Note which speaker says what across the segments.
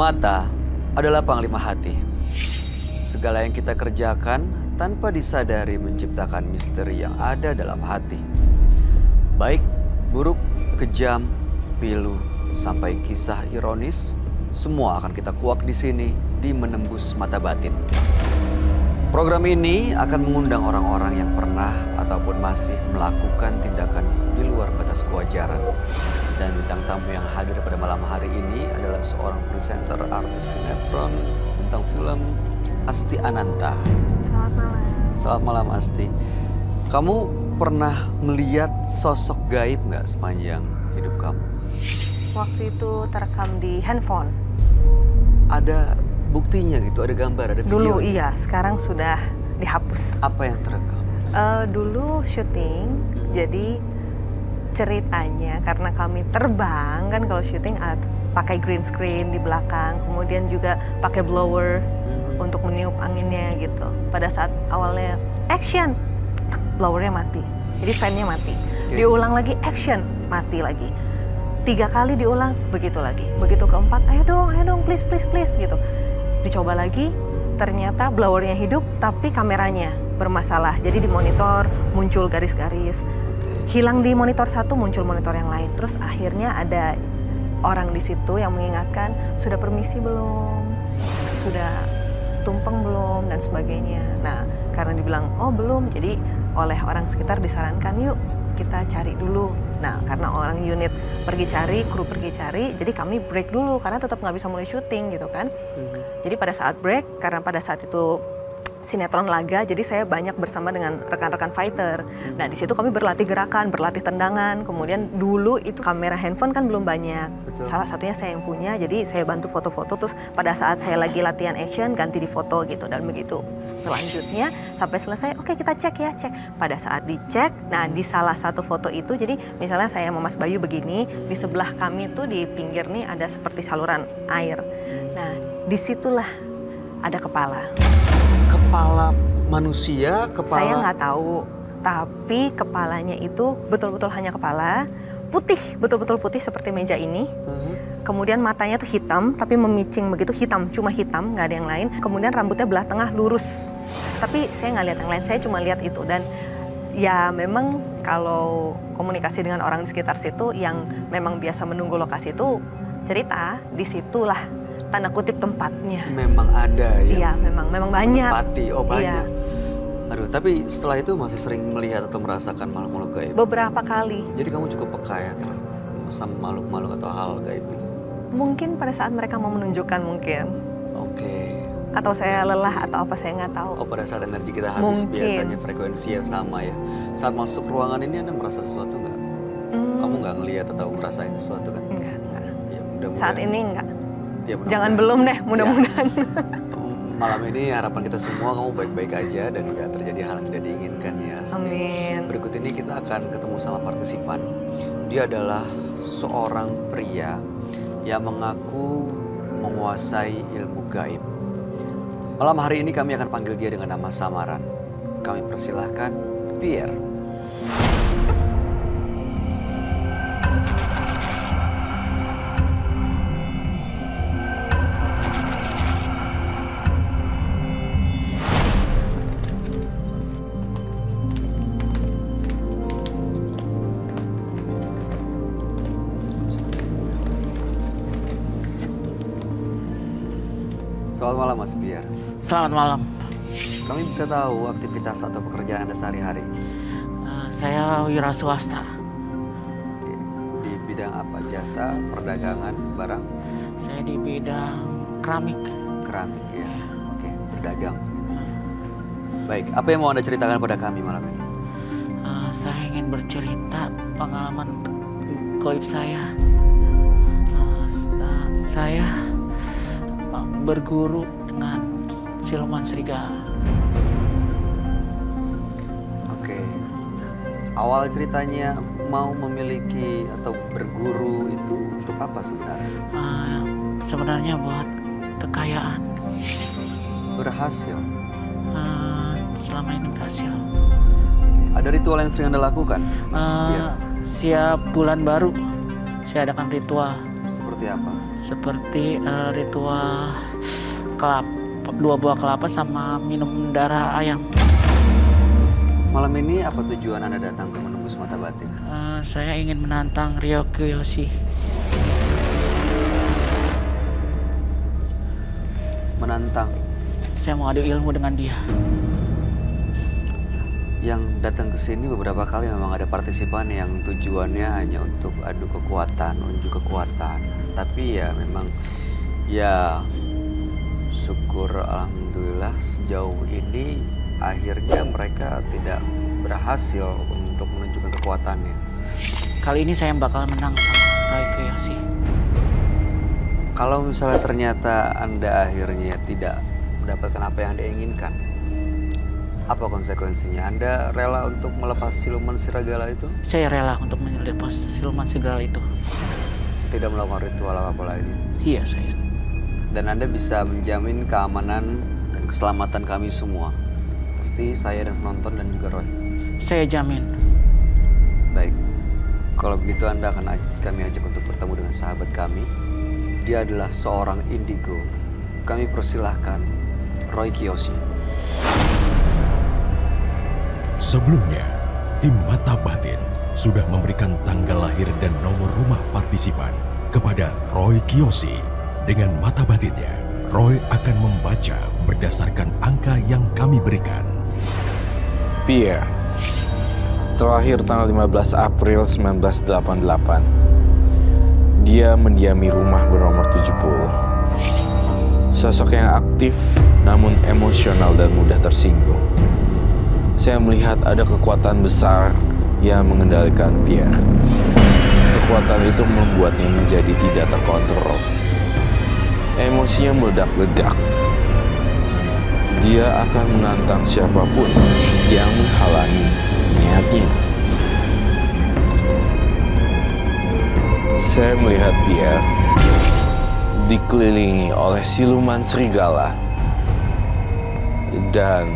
Speaker 1: Mata adalah panglima hati. Segala yang kita kerjakan tanpa disadari menciptakan misteri yang ada dalam hati. Baik, buruk, kejam, pilu, sampai kisah ironis, semua akan kita kuak di sini di Menembus Mata Batin. Program ini akan mengundang orang-orang yang pernah ataupun masih melakukan tindakan di luar batas kewajaran. Dan bintang tamu yang hadir pada malam hari ini adalah seorang presenter artis sinetron tentang film Asti Ananta.
Speaker 2: Selamat malam.
Speaker 1: Selamat malam Asti. Kamu pernah melihat sosok gaib nggak sepanjang hidup kamu?
Speaker 2: Waktu itu terekam di handphone.
Speaker 1: Ada buktinya gitu, ada gambar, ada video?
Speaker 2: Dulu iya, sekarang sudah dihapus.
Speaker 1: Apa yang terekam?
Speaker 2: Dulu syuting, jadi ceritanya karena kami terbang kan kalau syuting pakai green screen di belakang, kemudian juga pakai blower untuk meniup anginnya gitu. Pada saat awalnya action, blowernya mati, jadi fan-nya mati.
Speaker 1: Okay.
Speaker 2: Diulang lagi action, mati lagi. 3 kali diulang, begitu lagi. Begitu keempat, ayo dong, please gitu. Dicoba lagi, ternyata blowernya hidup tapi kameranya bermasalah. Jadi di monitor muncul garis-garis. Hilang di monitor satu, muncul monitor yang lain. Terus akhirnya ada orang di situ yang mengingatkan, sudah permisi belum? Sudah tumpeng belum? Dan sebagainya. Nah, karena dibilang, oh belum, jadi oleh orang sekitar disarankan, yuk kita cari dulu. Nah, karena orang unit pergi cari, kru pergi cari, jadi kami break dulu karena tetap nggak bisa mulai syuting gitu kan. Jadi pada saat break, karena pada saat itu sinetron laga, jadi saya banyak bersama dengan rekan-rekan fighter. Nah, di situ kami berlatih gerakan, berlatih tendangan. Kemudian dulu itu kamera handphone kan belum banyak.
Speaker 1: Betul.
Speaker 2: Salah satunya saya yang punya, jadi saya bantu foto-foto. Terus pada saat saya lagi latihan action, ganti di foto gitu. Dan begitu selanjutnya sampai selesai, oke kita cek ya, cek. Pada saat dicek, nah di salah satu foto itu, jadi misalnya saya sama Mas Bayu begini, di sebelah kami tuh di pinggir nih ada seperti saluran air. Nah, disitulah ada kepala.
Speaker 1: Kepala manusia, kepala...
Speaker 2: Saya nggak tahu, tapi kepalanya itu betul-betul hanya kepala, putih, betul-betul putih seperti meja ini. Kemudian matanya tuh hitam, tapi memicing begitu, hitam, cuma hitam, nggak ada yang lain. Kemudian rambutnya belah tengah lurus. Tapi saya nggak lihat yang lain, saya cuma lihat itu. Dan ya memang kalau komunikasi dengan orang di sekitar situ yang memang biasa menunggu lokasi itu cerita, disitulah tanda kutip tempatnya.
Speaker 1: Memang ada ya?
Speaker 2: Iya, memang banyak.
Speaker 1: Menempati, oh banyak.
Speaker 2: Iya.
Speaker 1: Aduh, tapi setelah itu masih sering melihat atau merasakan makhluk-makhluk gaib?
Speaker 2: Beberapa kali.
Speaker 1: Jadi kamu cukup peka ya sama makhluk-makhluk atau hal gaib gitu?
Speaker 2: Mungkin pada saat mereka mau menunjukkan mungkin.
Speaker 1: Oke.
Speaker 2: Atau saya lelah atau apa, saya nggak tahu.
Speaker 1: Oh, pada saat energi kita habis
Speaker 2: Mungkin.
Speaker 1: biasanya frekuensi yang sama ya. Saat masuk ruangan ini Anda merasa sesuatu nggak? Kamu nggak ngelihat atau ngerasain sesuatu kan?
Speaker 2: Enggak.
Speaker 1: Ya, mudah-mudahan.
Speaker 2: Saat ini enggak.
Speaker 1: Ya,
Speaker 2: Jangan belum deh, mudah-mudahan.
Speaker 1: Malam ini harapan kita semua kamu baik-baik aja dan nggak terjadi hal yang tidak diinginkan ya. Asti.
Speaker 2: Amin.
Speaker 1: Berikut ini kita akan ketemu sama partisipan. Dia adalah seorang pria yang mengaku menguasai ilmu gaib. Malam hari ini kami akan panggil dia dengan nama samaran. Kami persilahkan Pierre. Selamat malam Mas Pierre.
Speaker 3: Selamat malam.
Speaker 1: Kami bisa tahu aktivitas atau pekerjaan Anda sehari-hari?
Speaker 3: Saya wira swasta.
Speaker 1: Oke. Di bidang apa? Jasa, perdagangan, barang?
Speaker 3: Saya di bidang keramik.
Speaker 1: Keramik ya. Oke, berdagang. Baik, apa yang mau Anda ceritakan pada kami malam ini?
Speaker 3: Saya ingin bercerita pengalaman gaib saya. Saya berguru dengan siluman serigala.
Speaker 1: Oke. Awal ceritanya mau memiliki atau berguru itu untuk apa sebenarnya?
Speaker 3: Sebenarnya buat kekayaan.
Speaker 1: Berhasil?
Speaker 3: Selama ini berhasil.
Speaker 1: Ada ritual yang sering Anda lakukan, Mas Pierre?
Speaker 3: Siap bulan baru, saya adakan ritual.
Speaker 1: Seperti seperti apa?
Speaker 3: Seperti ritual kelapa, 2 buah kelapa sama minum darah ayam.
Speaker 1: Malam ini apa tujuan Anda datang ke menembus mata batin?
Speaker 3: Saya ingin menantang Ryo Kiyoshi.
Speaker 1: Menantang.
Speaker 3: Saya mau adu ilmu dengan dia.
Speaker 1: Yang datang ke sini beberapa kali memang ada partisipan yang tujuannya hanya untuk adu kekuatan, unjuk kekuatan. Tapi ya memang ya syukur alhamdulillah sejauh ini akhirnya mereka tidak berhasil untuk menunjukkan kekuatannya.
Speaker 3: Kali ini saya bakal menang sama Roy Kiyoshi.
Speaker 1: Kalau misalnya ternyata Anda akhirnya tidak mendapatkan apa yang Anda inginkan, apa konsekuensinya? Anda rela untuk melepas siluman Sirigala itu?
Speaker 3: Saya rela untuk melepas siluman serigala itu.
Speaker 1: Tidak melakukan ritual apa-apa lagi?
Speaker 3: Iya, saya.
Speaker 1: Dan Anda bisa menjamin keamanan dan keselamatan kami semua. Pasti saya dan penonton dan juga Roy.
Speaker 3: Saya jamin.
Speaker 1: Baik, kalau begitu kami ajak untuk bertemu dengan sahabat kami. Dia adalah seorang indigo. Kami persilahkan Roy Kiyoshi.
Speaker 4: Sebelumnya, tim Mata Batin sudah memberikan tanggal lahir dan nomor rumah partisipan kepada Roy Kiyoshi. Dengan mata batinnya, Roy akan membaca berdasarkan angka yang kami berikan.
Speaker 5: Pierre, terakhir tanggal 15 April 1988. Dia mendiami rumah bernomor 70. Sosok yang aktif namun emosional dan mudah tersinggung. Saya melihat ada kekuatan besar yang mengendalikan Pierre. Kekuatan itu membuatnya menjadi tidak terkontrol. Emosinya meledak-ledak. Dia akan menantang siapapun yang menghalangi niatnya. Saya melihat Pierre dikelilingi oleh siluman serigala. Dan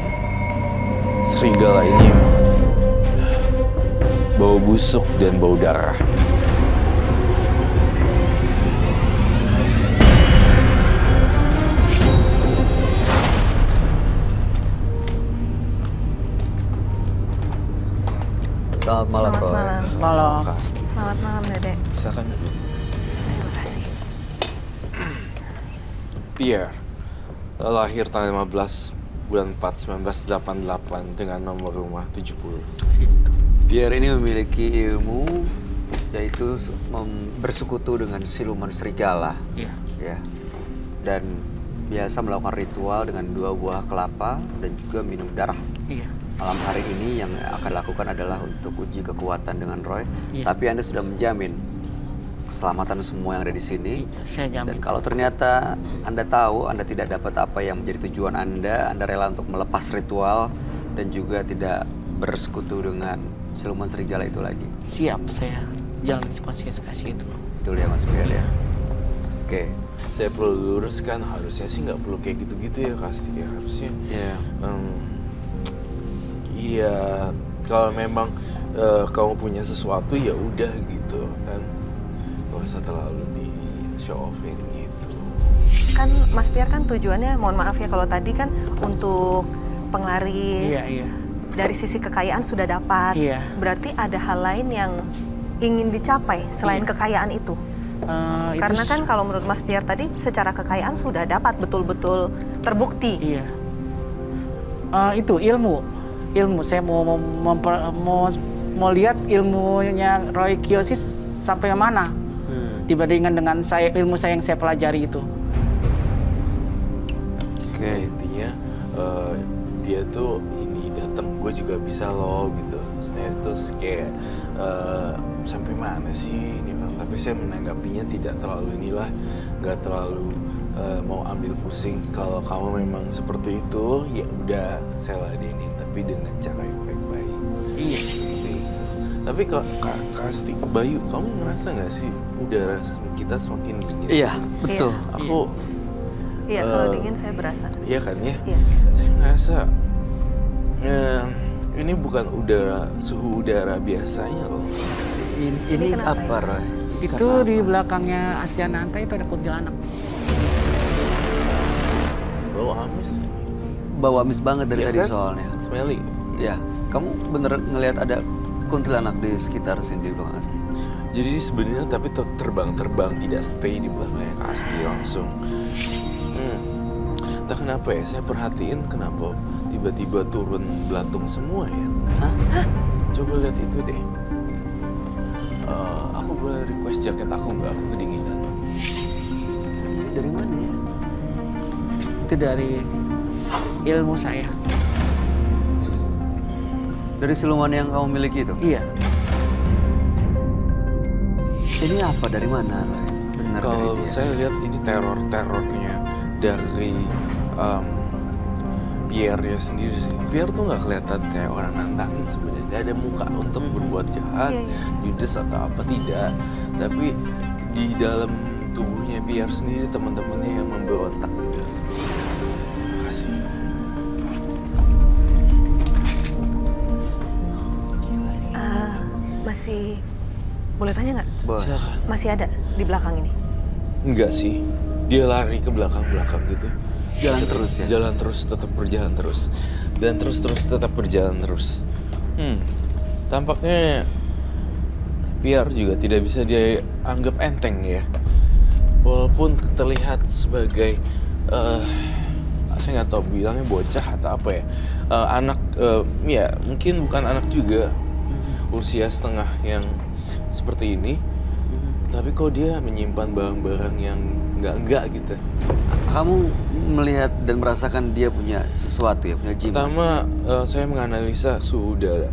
Speaker 5: serigala ini bau busuk dan bau darah.
Speaker 1: Selamat malam,
Speaker 2: Selamat
Speaker 1: Roy.
Speaker 2: malam.
Speaker 3: Malam.
Speaker 2: Selamat malam, Dedek.
Speaker 5: Silakan duduk.
Speaker 2: Terima kasih.
Speaker 5: Pierre lahir tanggal 15 bulan 4 1988 dengan nomor rumah 70.
Speaker 1: Pierre ini memiliki ilmu yaitu bersekutu dengan siluman serigala.
Speaker 3: Iya.
Speaker 1: Ya. Dan biasa melakukan ritual dengan 2 buah kelapa dan juga minum darah.
Speaker 3: Iya.
Speaker 1: Malam hari ini yang akan lakukan adalah untuk uji kekuatan dengan Roy.
Speaker 3: Iya.
Speaker 1: Tapi Anda sudah menjamin keselamatan semua yang ada di sini.
Speaker 3: Saya
Speaker 1: Dan
Speaker 3: jamin.
Speaker 1: kalau ternyata Anda tahu Anda tidak dapat apa yang menjadi tujuan Anda rela untuk melepas ritual dan juga tidak bersekutu dengan siluman serigala itu lagi.
Speaker 3: Siap, saya jalan konsekuensi itu.
Speaker 1: Betul ya Mas Pierre ya? Oke.
Speaker 5: Saya perlu luruskan, harusnya sih nggak perlu kayak gitu-gitu ya Kasti ya. Harusnya
Speaker 1: Ya.
Speaker 5: iya, kalau memang kamu punya sesuatu ya udah gitu kan, nggak usah terlalu di show offin gitu.
Speaker 2: Kan Mas Pierre kan tujuannya, mohon maaf ya kalau tadi kan untuk penglaris.
Speaker 3: Iya.
Speaker 2: Dari sisi kekayaan sudah dapat.
Speaker 3: Iya.
Speaker 2: Berarti ada hal lain yang ingin dicapai selain
Speaker 3: Iya.
Speaker 2: kekayaan itu.
Speaker 3: Itu
Speaker 2: Karena kan kalau menurut Mas Pierre tadi secara kekayaan sudah dapat betul-betul terbukti.
Speaker 3: Iya. Itu ilmu saya mau lihat ilmunya Roy Kiyoshi sampai mana dibandingkan dengan ilmu saya yang saya pelajari itu.
Speaker 5: Oke, intinya dia tuh ini datang, gue juga bisa loh gitu. Maksudnya terus kayak sampai mana sih ini Bang? Tapi saya menanggapinya tidak terlalu inilah, nggak terlalu mau ambil pusing. Kalau kamu memang seperti itu, ya udah saya ladenin, tapi dengan cara yang baik-baik.
Speaker 3: Iya.
Speaker 5: Seperti itu. Tapi kok Kasti, Bayu, kamu ngerasa nggak sih udara kita semakin dingin?
Speaker 1: Iya, betul.
Speaker 5: Aku
Speaker 2: Iya, kalau dingin saya berasa.
Speaker 5: iya kan ya?
Speaker 2: Iya.
Speaker 5: Saya ngerasa ini bukan suhu udara biasanya loh.
Speaker 1: Ini
Speaker 2: kenapa
Speaker 1: apa,
Speaker 2: ya?
Speaker 1: Roy?
Speaker 3: Itu
Speaker 1: Karena
Speaker 3: di
Speaker 1: apa?
Speaker 3: belakangnya Asiananta itu ada kuntilanak.
Speaker 5: Bau amis.
Speaker 1: Bau amis banget dari
Speaker 5: Iya
Speaker 1: tadi
Speaker 5: kan?
Speaker 1: soalnya.
Speaker 5: Smelly.
Speaker 1: Ya, kamu bener ngelihat ada kuntilanak di sekitar sini di belakang Asti?
Speaker 5: Jadi sebenarnya tapi terbang-terbang, tidak stay di belakangnya Kak Asti langsung. Entah kenapa ya, saya perhatiin kenapa tiba-tiba turun belatung semua ya.
Speaker 1: Hah?
Speaker 5: Coba lihat itu deh. Aku boleh request jaket aku nggak? Aku kedinginan.
Speaker 1: Dari mana ya?
Speaker 3: Itu dari ilmu saya.
Speaker 1: Dari siluman yang kamu miliki itu?
Speaker 3: Iya.
Speaker 1: Ini apa dari mana, Roy? Benar dari
Speaker 5: Kalau
Speaker 1: dia.
Speaker 5: saya lihat ini terornya dari Pierre ya sendiri sih. Pierre tuh nggak kelihatan kayak orang nantangin sebenarnya. Nggak ada muka untuk berbuat jahat, judes atau apa tidak. Tapi di dalam tubuhnya Pierre sendiri teman-temannya yang memberontak juga sebenarnya. Terima kasih.
Speaker 2: Masih boleh tanya nggak?
Speaker 1: Boleh.
Speaker 5: Silakan.
Speaker 2: Masih ada di belakang ini?
Speaker 5: Enggak sih. Dia lari ke belakang-belakang gitu.
Speaker 1: Jalan terus ya?
Speaker 5: Jalan terus, tetap berjalan terus. Dan terus tetap berjalan terus. Tampaknya Pierre juga tidak bisa dianggap enteng ya. Walaupun terlihat sebagai saya nggak tahu bilangnya bocah atau apa ya. Anak, ya mungkin bukan anak juga. Usia setengah yang seperti ini. Tapi kok dia menyimpan barang-barang yang enggak gitu.
Speaker 1: Kamu melihat dan merasakan dia punya sesuatu ya, punya jimat?
Speaker 5: Pertama, saya menganalisa suhu udara.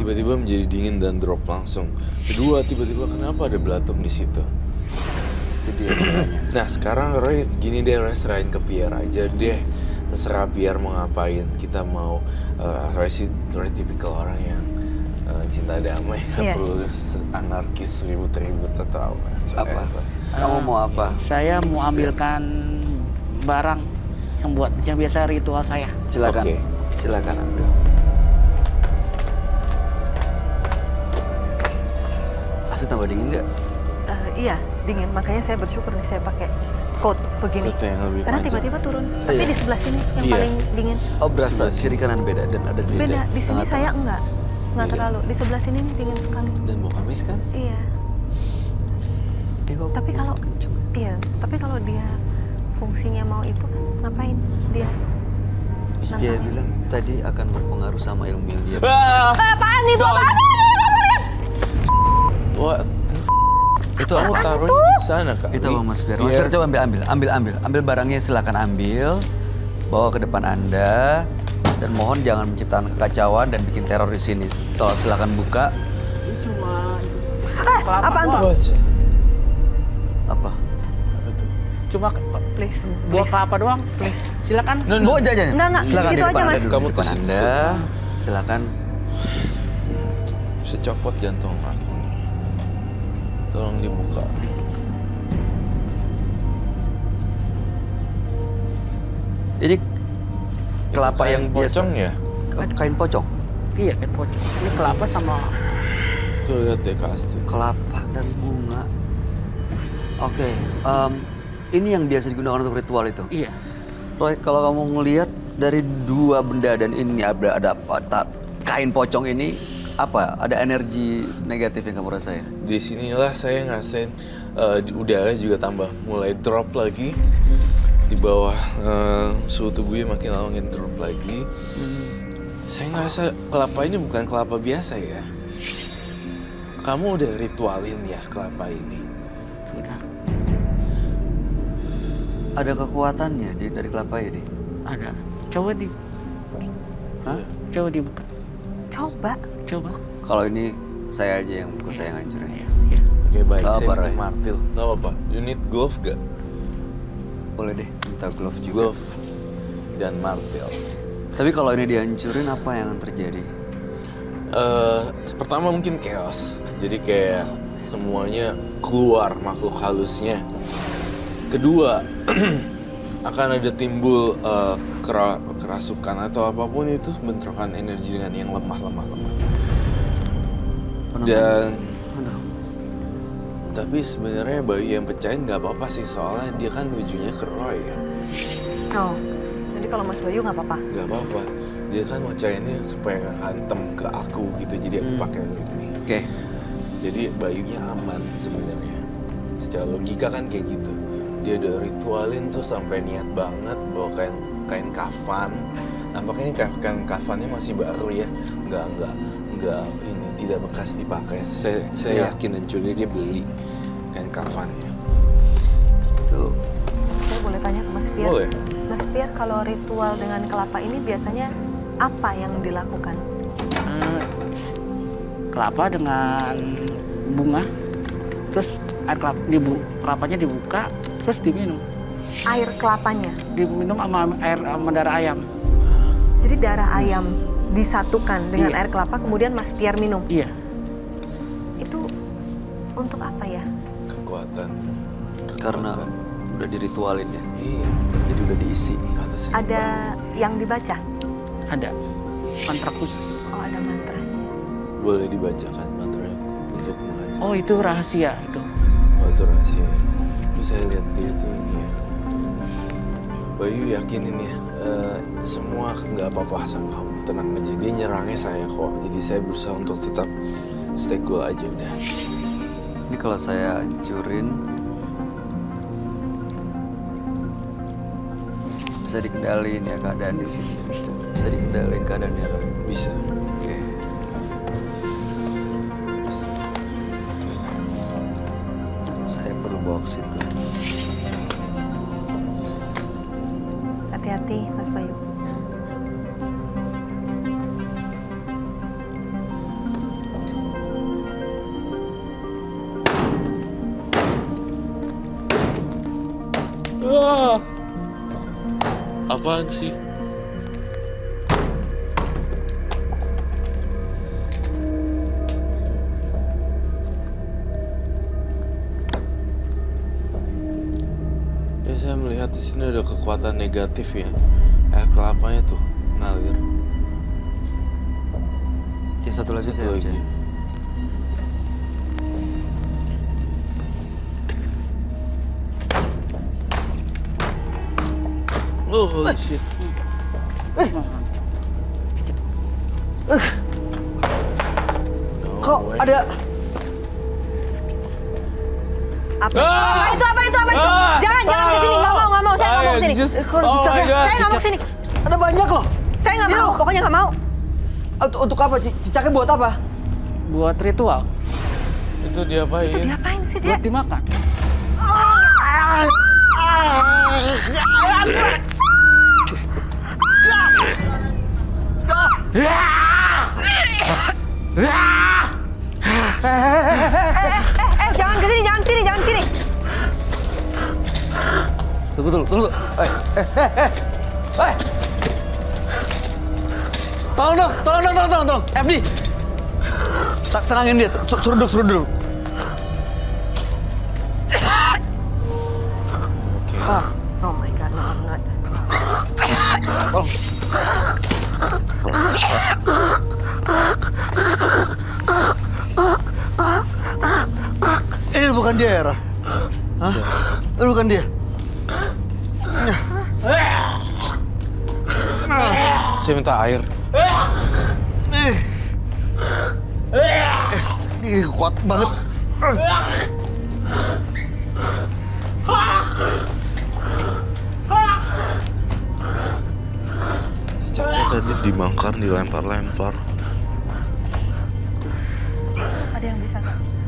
Speaker 5: Tiba-tiba menjadi dingin dan drop langsung. Kedua, tiba-tiba kenapa ada belatung di situ?
Speaker 1: Itu dia makanya.
Speaker 5: Nah, sekarang Roy, gini deh, Roy serahin ke Pierre aja deh. Terserah Pierre mau ngapain. Kita mau, Roy sih Roy tipikal orang yang cinta damai. Nggak
Speaker 2: Iya.
Speaker 5: perlu anarkis, ribut-ribut atau apa.
Speaker 1: Apa? Kamu mau apa?
Speaker 3: Saya mau ambilkan barang yang biasa ritual saya.
Speaker 1: Silakan.
Speaker 5: Oke.
Speaker 1: Silakan ambil. Asli tambah dingin nggak?
Speaker 2: Iya, dingin. Makanya saya bersyukur nih saya pakai coat begini.
Speaker 5: Coat yang lebih
Speaker 2: Karena
Speaker 5: panjang.
Speaker 2: tiba-tiba turun. Tapi
Speaker 1: Iya.
Speaker 2: di sebelah sini yang
Speaker 5: Iya.
Speaker 2: paling dingin.
Speaker 1: Oh berasa
Speaker 5: Sebelah
Speaker 1: kiri kanan beda dan ada di
Speaker 2: Beda. Di sini
Speaker 1: tengah-tengah.
Speaker 2: saya enggak
Speaker 5: Beda.
Speaker 2: terlalu. Di sebelah sini nih dingin sekali.
Speaker 5: Dan mau amis kan?
Speaker 2: Iya.
Speaker 1: Eh, kok
Speaker 2: Tapi kalau
Speaker 1: kenceng ya?
Speaker 2: iya, tapi kalau dia fungsinya mau itu kan ngapain dia?
Speaker 1: Dia bilang tadi akan berpengaruh sama ilmu yang dia.
Speaker 2: Apaan itu? Apaan?
Speaker 5: Wah,
Speaker 1: Itu
Speaker 5: kamu
Speaker 1: apa?
Speaker 5: taruhnya di sana kali.
Speaker 1: Itu apa Mas Pierre? Mas Pierre coba ambil barangnya, silakan ambil, bawa ke depan Anda, dan mohon jangan menciptakan kekacauan dan bikin teror di sini. Silakan buka.
Speaker 3: Cuma
Speaker 2: Apaan tuh?
Speaker 5: Wah,
Speaker 1: Apa?
Speaker 5: apa tuh?
Speaker 3: cuma
Speaker 2: Please.
Speaker 3: buah kelapa doang.
Speaker 2: Please.
Speaker 3: Silakan.
Speaker 1: Bawa jajan.
Speaker 2: Enggak,
Speaker 1: Silakan
Speaker 2: di situ aja, Mas.
Speaker 1: Anda,
Speaker 5: Kamu
Speaker 1: di depan
Speaker 5: tuh
Speaker 1: Anda. Silakan.
Speaker 5: Bisa copot jantung aku nih. Tolong dibuka.
Speaker 1: Ini kelapa
Speaker 5: Itu kain
Speaker 1: yang biasa.
Speaker 5: pocong ya?
Speaker 1: Kain pocong.
Speaker 3: Iya, kan pocong. Ini kelapa sama
Speaker 5: Tuh lihat deh Kak Asti.
Speaker 1: Kelapa dan bunga. Oke, ini yang biasa digunakan untuk ritual itu.
Speaker 3: iya.
Speaker 1: Roy, kalau kamu ngelihat dari dua benda dan ini ada kain pocong ini, apa? Ada energi negatif yang kamu rasain?
Speaker 5: Di sinilah saya ngerasain di udara juga tambah mulai drop lagi. Di bawah suhu tubuhnya makin lama makin drop lagi. Saya ngerasa kelapa ini bukan kelapa biasa ya. Kamu udah ritualin ya kelapa ini.
Speaker 3: Udah.
Speaker 1: Ada kekuatannya dari kelapa ini?
Speaker 3: Ada. Coba
Speaker 1: Hah?
Speaker 3: coba dibuka.
Speaker 2: Coba.
Speaker 3: Coba.
Speaker 1: Kalau ini saya aja yang saya ngancurin.
Speaker 3: Iya, iya.
Speaker 5: Oke baik,
Speaker 1: Nggak
Speaker 5: saya
Speaker 1: apa,
Speaker 5: minta
Speaker 1: Roy.
Speaker 5: martil. Gak apa-apa. You need glove gak?
Speaker 1: Boleh deh, minta glove juga.
Speaker 5: Glove dan martil.
Speaker 1: Tapi kalau ini dihancurin, apa yang terjadi?
Speaker 5: Pertama mungkin chaos. Jadi kayak semuanya keluar makhluk halusnya. Kedua, akan ada timbul kerasukan atau apapun itu, bentrokan energi dengan yang lemah. Dan Tapi sebenarnya Bayu yang pecahin nggak apa-apa sih, soalnya dia kan nujunya ke Roy ya.
Speaker 2: Oh, jadi kalau Mas Bayu nggak apa-apa.
Speaker 5: Nggak apa-apa. Dia kan pecahinnya supaya hantem ke aku gitu, jadi aku pakai ini.
Speaker 1: Oke.
Speaker 5: Jadi Bayunya aman sebenarnya. Secara logika kan kayak gitu. Dia udah ritualin tuh sampai niat banget bawa kain kafan. Nampaknya ini kain kafannya masih baru ya, nggak ini tidak bekas dipakai. Saya yakin dan curi dia beli kain kafannya.
Speaker 1: Tuh.
Speaker 2: Saya boleh tanya ke Mas Pier?
Speaker 5: Boleh.
Speaker 2: Mas Pier, kalau ritual dengan kelapa ini biasanya apa yang dilakukan?
Speaker 3: Kelapa dengan bunga, terus air kelapanya dibuka, terus diminum.
Speaker 2: Air kelapanya.
Speaker 3: Diminum sama air sama darah ayam.
Speaker 2: Jadi darah ayam disatukan dengan
Speaker 3: Iya.
Speaker 2: air kelapa, kemudian Mas Pier minum.
Speaker 3: Iya.
Speaker 2: Itu untuk apa ya?
Speaker 5: Kekuatan.
Speaker 1: Karena udah diritualin ya.
Speaker 5: Iya.
Speaker 1: Jadi udah diisi.
Speaker 5: Pantesan
Speaker 2: Ada
Speaker 5: banget.
Speaker 2: yang dibaca?
Speaker 3: Ada mantra khusus.
Speaker 2: Oh, ada mantranya.
Speaker 5: Boleh dibacakan mantranya untuk mengajar.
Speaker 3: Oh, itu rahasia itu.
Speaker 5: Oh, itu rahasia. Terus saya lihat dia tuh ini ya. Bayu yakinin ya, semua nggak apa-apa sama kamu, tenang aja. Dia nyerangnya saya kok, jadi saya berusaha untuk tetap stay cool aja udah.
Speaker 1: Ini kalau saya hancurin bisa dikendaliin ya keadaan di sini. Bisa dikendaliin keadaannya. Roy.
Speaker 5: Bisa.
Speaker 1: Oke. Saya perlu bawa ke situ.
Speaker 2: Hati-hati, Mas Bayu.
Speaker 5: Apaan sih? Ya saya melihat di sini ada kekuatan negatif ya. Air kelapanya tuh ngalir.
Speaker 1: Ya satu lagi
Speaker 5: Satu
Speaker 1: saya
Speaker 5: lagi.
Speaker 1: cek.
Speaker 5: Oh, holy shit.
Speaker 1: Kok
Speaker 5: way.
Speaker 1: ada
Speaker 2: Apa? Apa itu? Jangan kesini. Nggak mau. Saya nggak mau kesini.
Speaker 1: kok ada cicaknya?
Speaker 2: Saya nggak mau kesini.
Speaker 1: Ada banyak loh.
Speaker 2: Saya nggak mau. Pokoknya nggak mau.
Speaker 1: Untuk apa? Cicaknya buat apa?
Speaker 3: Buat ritual,
Speaker 5: Itu diapain?
Speaker 2: Itu diapain sih dia?
Speaker 3: buat dimakan.
Speaker 2: Jangan kesini.
Speaker 1: Tunggu. Tolong. FD. Tenangin dia. Suruh duduk.
Speaker 2: Oh my God, no, I'm not.
Speaker 1: Ini bukan dia, Era. Hah? Ini bukan dia.
Speaker 5: Saya minta air.
Speaker 1: Ini kuat banget.
Speaker 5: Cicaknya tadi dimangkar, dilempar-lempar.
Speaker 2: Ada yang bisa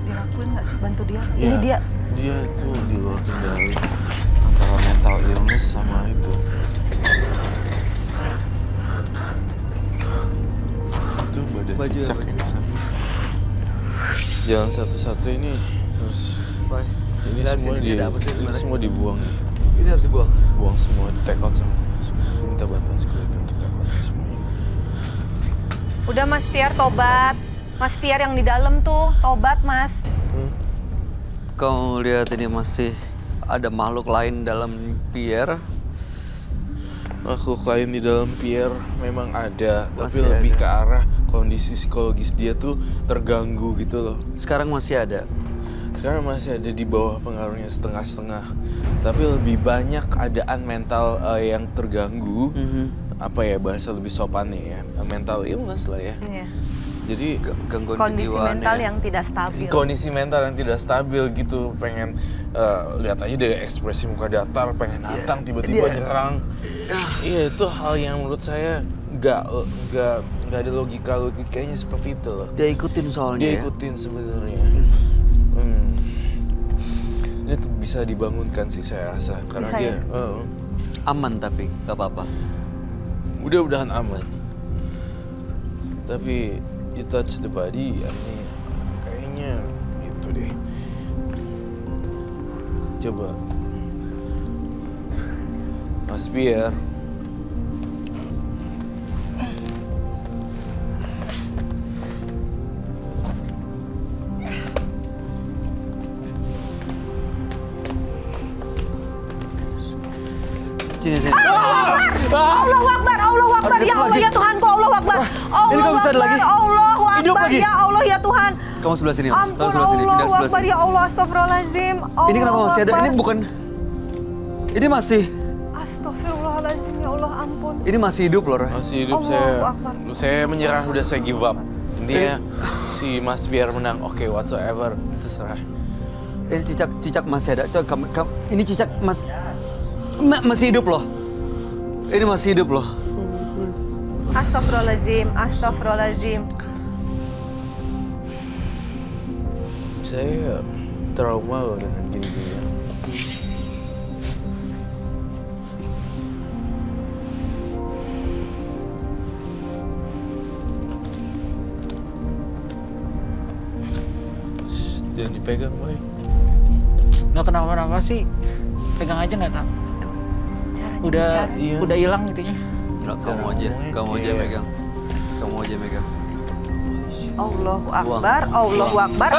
Speaker 2: dilakuin nggak sih bantu dia?
Speaker 5: Iya,
Speaker 2: Ini dia.
Speaker 5: Dia tuh di luar kendali antara mental illness sama itu. Itu badan
Speaker 1: Baju
Speaker 5: cicak
Speaker 1: apa?
Speaker 5: yang sana. Jalan satu-satu ini harus ini
Speaker 1: Jelasin,
Speaker 5: semua
Speaker 1: ini ada apa sih
Speaker 5: ini
Speaker 1: sebenarnya?
Speaker 5: semua dibuang.
Speaker 1: Ini harus dibuang.
Speaker 5: Buang semua, di take out sama minta bantuan security untuk take out semuanya.
Speaker 2: Udah Mas Pier tobat. Mas Pier yang di dalam tuh tobat Mas.
Speaker 1: Kau lihat ini masih ada makhluk lain dalam pier.
Speaker 5: Makhluk lain di dalam pier memang ada, tapi
Speaker 1: Masih
Speaker 5: lebih
Speaker 1: ada.
Speaker 5: ke arah kondisi psikologis dia tuh terganggu gitu loh.
Speaker 1: Sekarang masih ada.
Speaker 5: sekarang masih ada di bawah pengaruhnya setengah-setengah. Tapi lebih banyak keadaan mental yang terganggu. Apa ya bahasa lebih sopannya ya, mental illness lah ya.
Speaker 2: Iya.
Speaker 5: Jadi
Speaker 1: Gangguan
Speaker 2: Kondisi
Speaker 1: kejiwaan
Speaker 2: mental
Speaker 1: ya.
Speaker 2: yang tidak stabil.
Speaker 5: kondisi mental yang tidak stabil gitu, pengen lihat aja dari ekspresi muka datar, pengen nantang tiba-tiba nyerang. Iya, itu hal yang menurut saya nggak ada logikanya seperti itu loh.
Speaker 1: Dia ikutin soalnya
Speaker 5: Dia
Speaker 1: ya.
Speaker 5: ikutin sebenarnya. Ini tuh bisa dibangunkan sih saya rasa karena
Speaker 2: Bisa
Speaker 5: dia
Speaker 2: ya?
Speaker 1: Aman tapi nggak apa-apa.
Speaker 5: mudah-mudahan aman. Tapi you touch the body, ya ini kayaknya itu deh. Coba Mas Pierre.
Speaker 1: Sini.
Speaker 2: Allahu Akbar, Allahu Akbar, ya Allah ya Tuhanku, Allahu Akbar.
Speaker 1: Ini kok bisa ada lagi?
Speaker 2: Allahu
Speaker 1: Hidup
Speaker 2: Akbar,
Speaker 1: lagi?
Speaker 2: ya Allah ya Tuhan.
Speaker 1: Kamu sebelah sini, Mas.
Speaker 2: Ampun,
Speaker 1: Kamu sebelah sini, pindah
Speaker 2: Allahu
Speaker 1: sebelah
Speaker 2: Akbar,
Speaker 1: sini.
Speaker 2: ya Allah, astagfirullahaladzim.
Speaker 1: Ini kenapa masih ada? Ini bukan. Ini masih.
Speaker 2: Astagfirullahaladzim, ya Allah, ampun.
Speaker 1: Ini masih hidup loh, Roy.
Speaker 5: Masih hidup.
Speaker 2: Allahu Akbar.
Speaker 5: Saya menyerah, udah saya give up. Intinya si Mas Pierre menang. Oke, whatsoever, terserah.
Speaker 1: Ini cicak masih ada. Coba ini cicak masih hidup loh. Ini masih hidup loh.
Speaker 2: Astagfirullahaladzim, astagfirullahaladzim.
Speaker 5: Saya trauma loh dengan gini-gini. Shh, jangan dipegang, boy.
Speaker 3: Nggak kenapa-napa sih. Pegang aja nggak tak.
Speaker 2: Caranya
Speaker 3: Udah
Speaker 2: bicara.
Speaker 5: Iya.
Speaker 3: udah hilang gitunya.
Speaker 1: Nggak,
Speaker 5: Cara
Speaker 1: kamu aja
Speaker 5: ngomongnya kayak-
Speaker 1: megang. Kamu aja megang.
Speaker 2: Allahu Akbar, Allahu Akbar.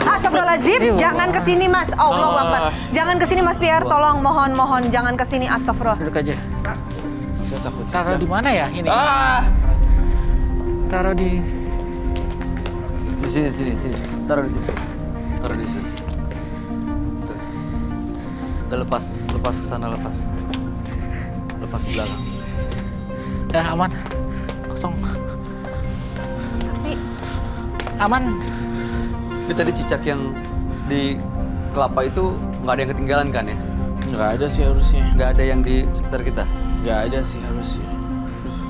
Speaker 2: Astagfirullahaladzim,
Speaker 3: Iya,
Speaker 2: jangan kesini Mas. Allahu Akbar. Jangan kesini Mas Pierre, tolong mohon jangan kesini. Astagfirullah.
Speaker 3: Duduk aja.
Speaker 5: Saya takut
Speaker 3: Taruh
Speaker 5: cicak.
Speaker 3: di mana ya ini? Taruh di
Speaker 1: Di sini. Taruh di sini. Taruh di sini. Tuh. Udah lepas ke sana lepas. Lepas di belakang.
Speaker 3: Udah aman. Kosong.
Speaker 2: Tapi
Speaker 3: Aman.
Speaker 1: Ini tadi cicak yang di kelapa itu nggak ada yang ketinggalan kan ya?
Speaker 5: Nggak ada sih harusnya.
Speaker 1: Nggak ada yang di sekitar kita.
Speaker 5: Nggak ada sih harusnya.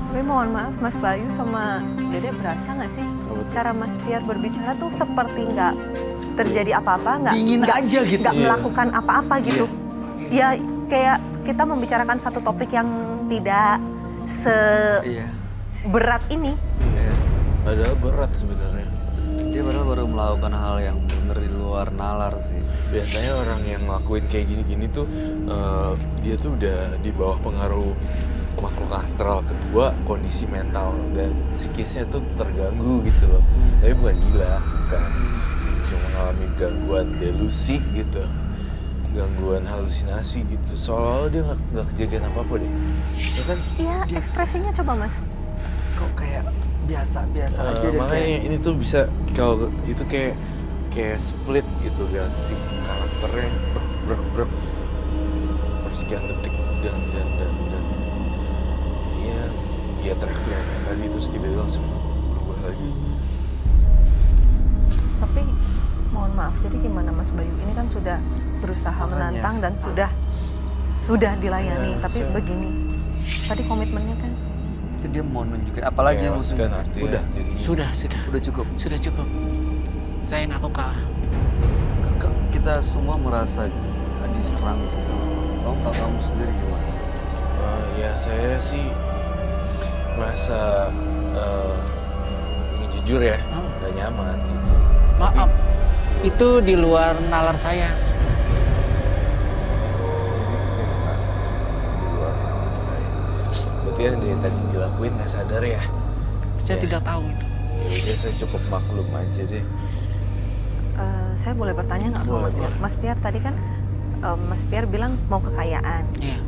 Speaker 2: Tapi mohon maaf Mas Bayu sama Dede, berasa nggak sih
Speaker 5: Apa tuh?
Speaker 2: cara Mas Pierre berbicara tuh seperti nggak terjadi apa-apa, nggak
Speaker 1: Dingin
Speaker 2: nggak-
Speaker 1: aja gitu.
Speaker 2: nggak
Speaker 5: Iya.
Speaker 2: melakukan apa-apa gitu. Ya kayak kita membicarakan satu topik yang tidak
Speaker 1: Iya.
Speaker 2: seberat ini.
Speaker 1: Iya.
Speaker 5: Padahal berat sebenarnya.
Speaker 1: Dia padahal baru melakukan hal yang benar di luar nalar sih.
Speaker 5: Biasanya orang yang ngelakuin kayak gini-gini tuh dia tuh udah di bawah pengaruh makhluk astral. Kedua, kondisi mental dan psikisnya tuh terganggu gitu loh. Tapi bukan gila, bukan. Cuma mengalami gangguan delusi gitu, gangguan halusinasi gitu. Seolah-olah dia nggak kejadian apa-apa deh. Ya kan?
Speaker 2: Iya, ekspresinya coba Mas.
Speaker 1: Kok kayak biasa-biasa
Speaker 5: Makanya ini tuh bisa kalau itu kayak split gitu, ganti karakternya brek gitu persekian detik dan ya dia teriak-teriak yang tadi terus tiba-tiba langsung berubah lagi.
Speaker 2: Tapi mohon maaf, jadi gimana Mas Bayu? Ini kan sudah berusaha
Speaker 1: Makanya.
Speaker 2: menantang dan sudah dilayani,
Speaker 5: Ya,
Speaker 2: tapi
Speaker 5: saya-
Speaker 2: begini. Tadi komitmennya kan
Speaker 1: Itu dia mau nunjukin apalagi yang mau
Speaker 5: Chaos kan artinya
Speaker 1: Udah,
Speaker 5: jadinya.
Speaker 1: udah cukup.
Speaker 3: Sudah cukup. Saya ngaku kalah.
Speaker 1: Kita semua merasa diserang sih sama kamu sendiri gimana?
Speaker 5: Ya saya sih merasa ingin jujur ya, nggak nyaman gitu.
Speaker 3: Maaf. Itu di luar nalar saya.
Speaker 5: Berarti yang dia tadi dilakuin nggak sadar ya?
Speaker 3: Saya
Speaker 5: Ya.
Speaker 3: tidak tahu itu.
Speaker 5: Ya udah saya cukup maklum aja deh.
Speaker 2: saya boleh bertanya nggak sama
Speaker 5: Boleh,
Speaker 2: Mas Pierre?
Speaker 5: boleh.
Speaker 2: Mas Pierre tadi kan Mas Pierre bilang mau kekayaan.
Speaker 3: Iya.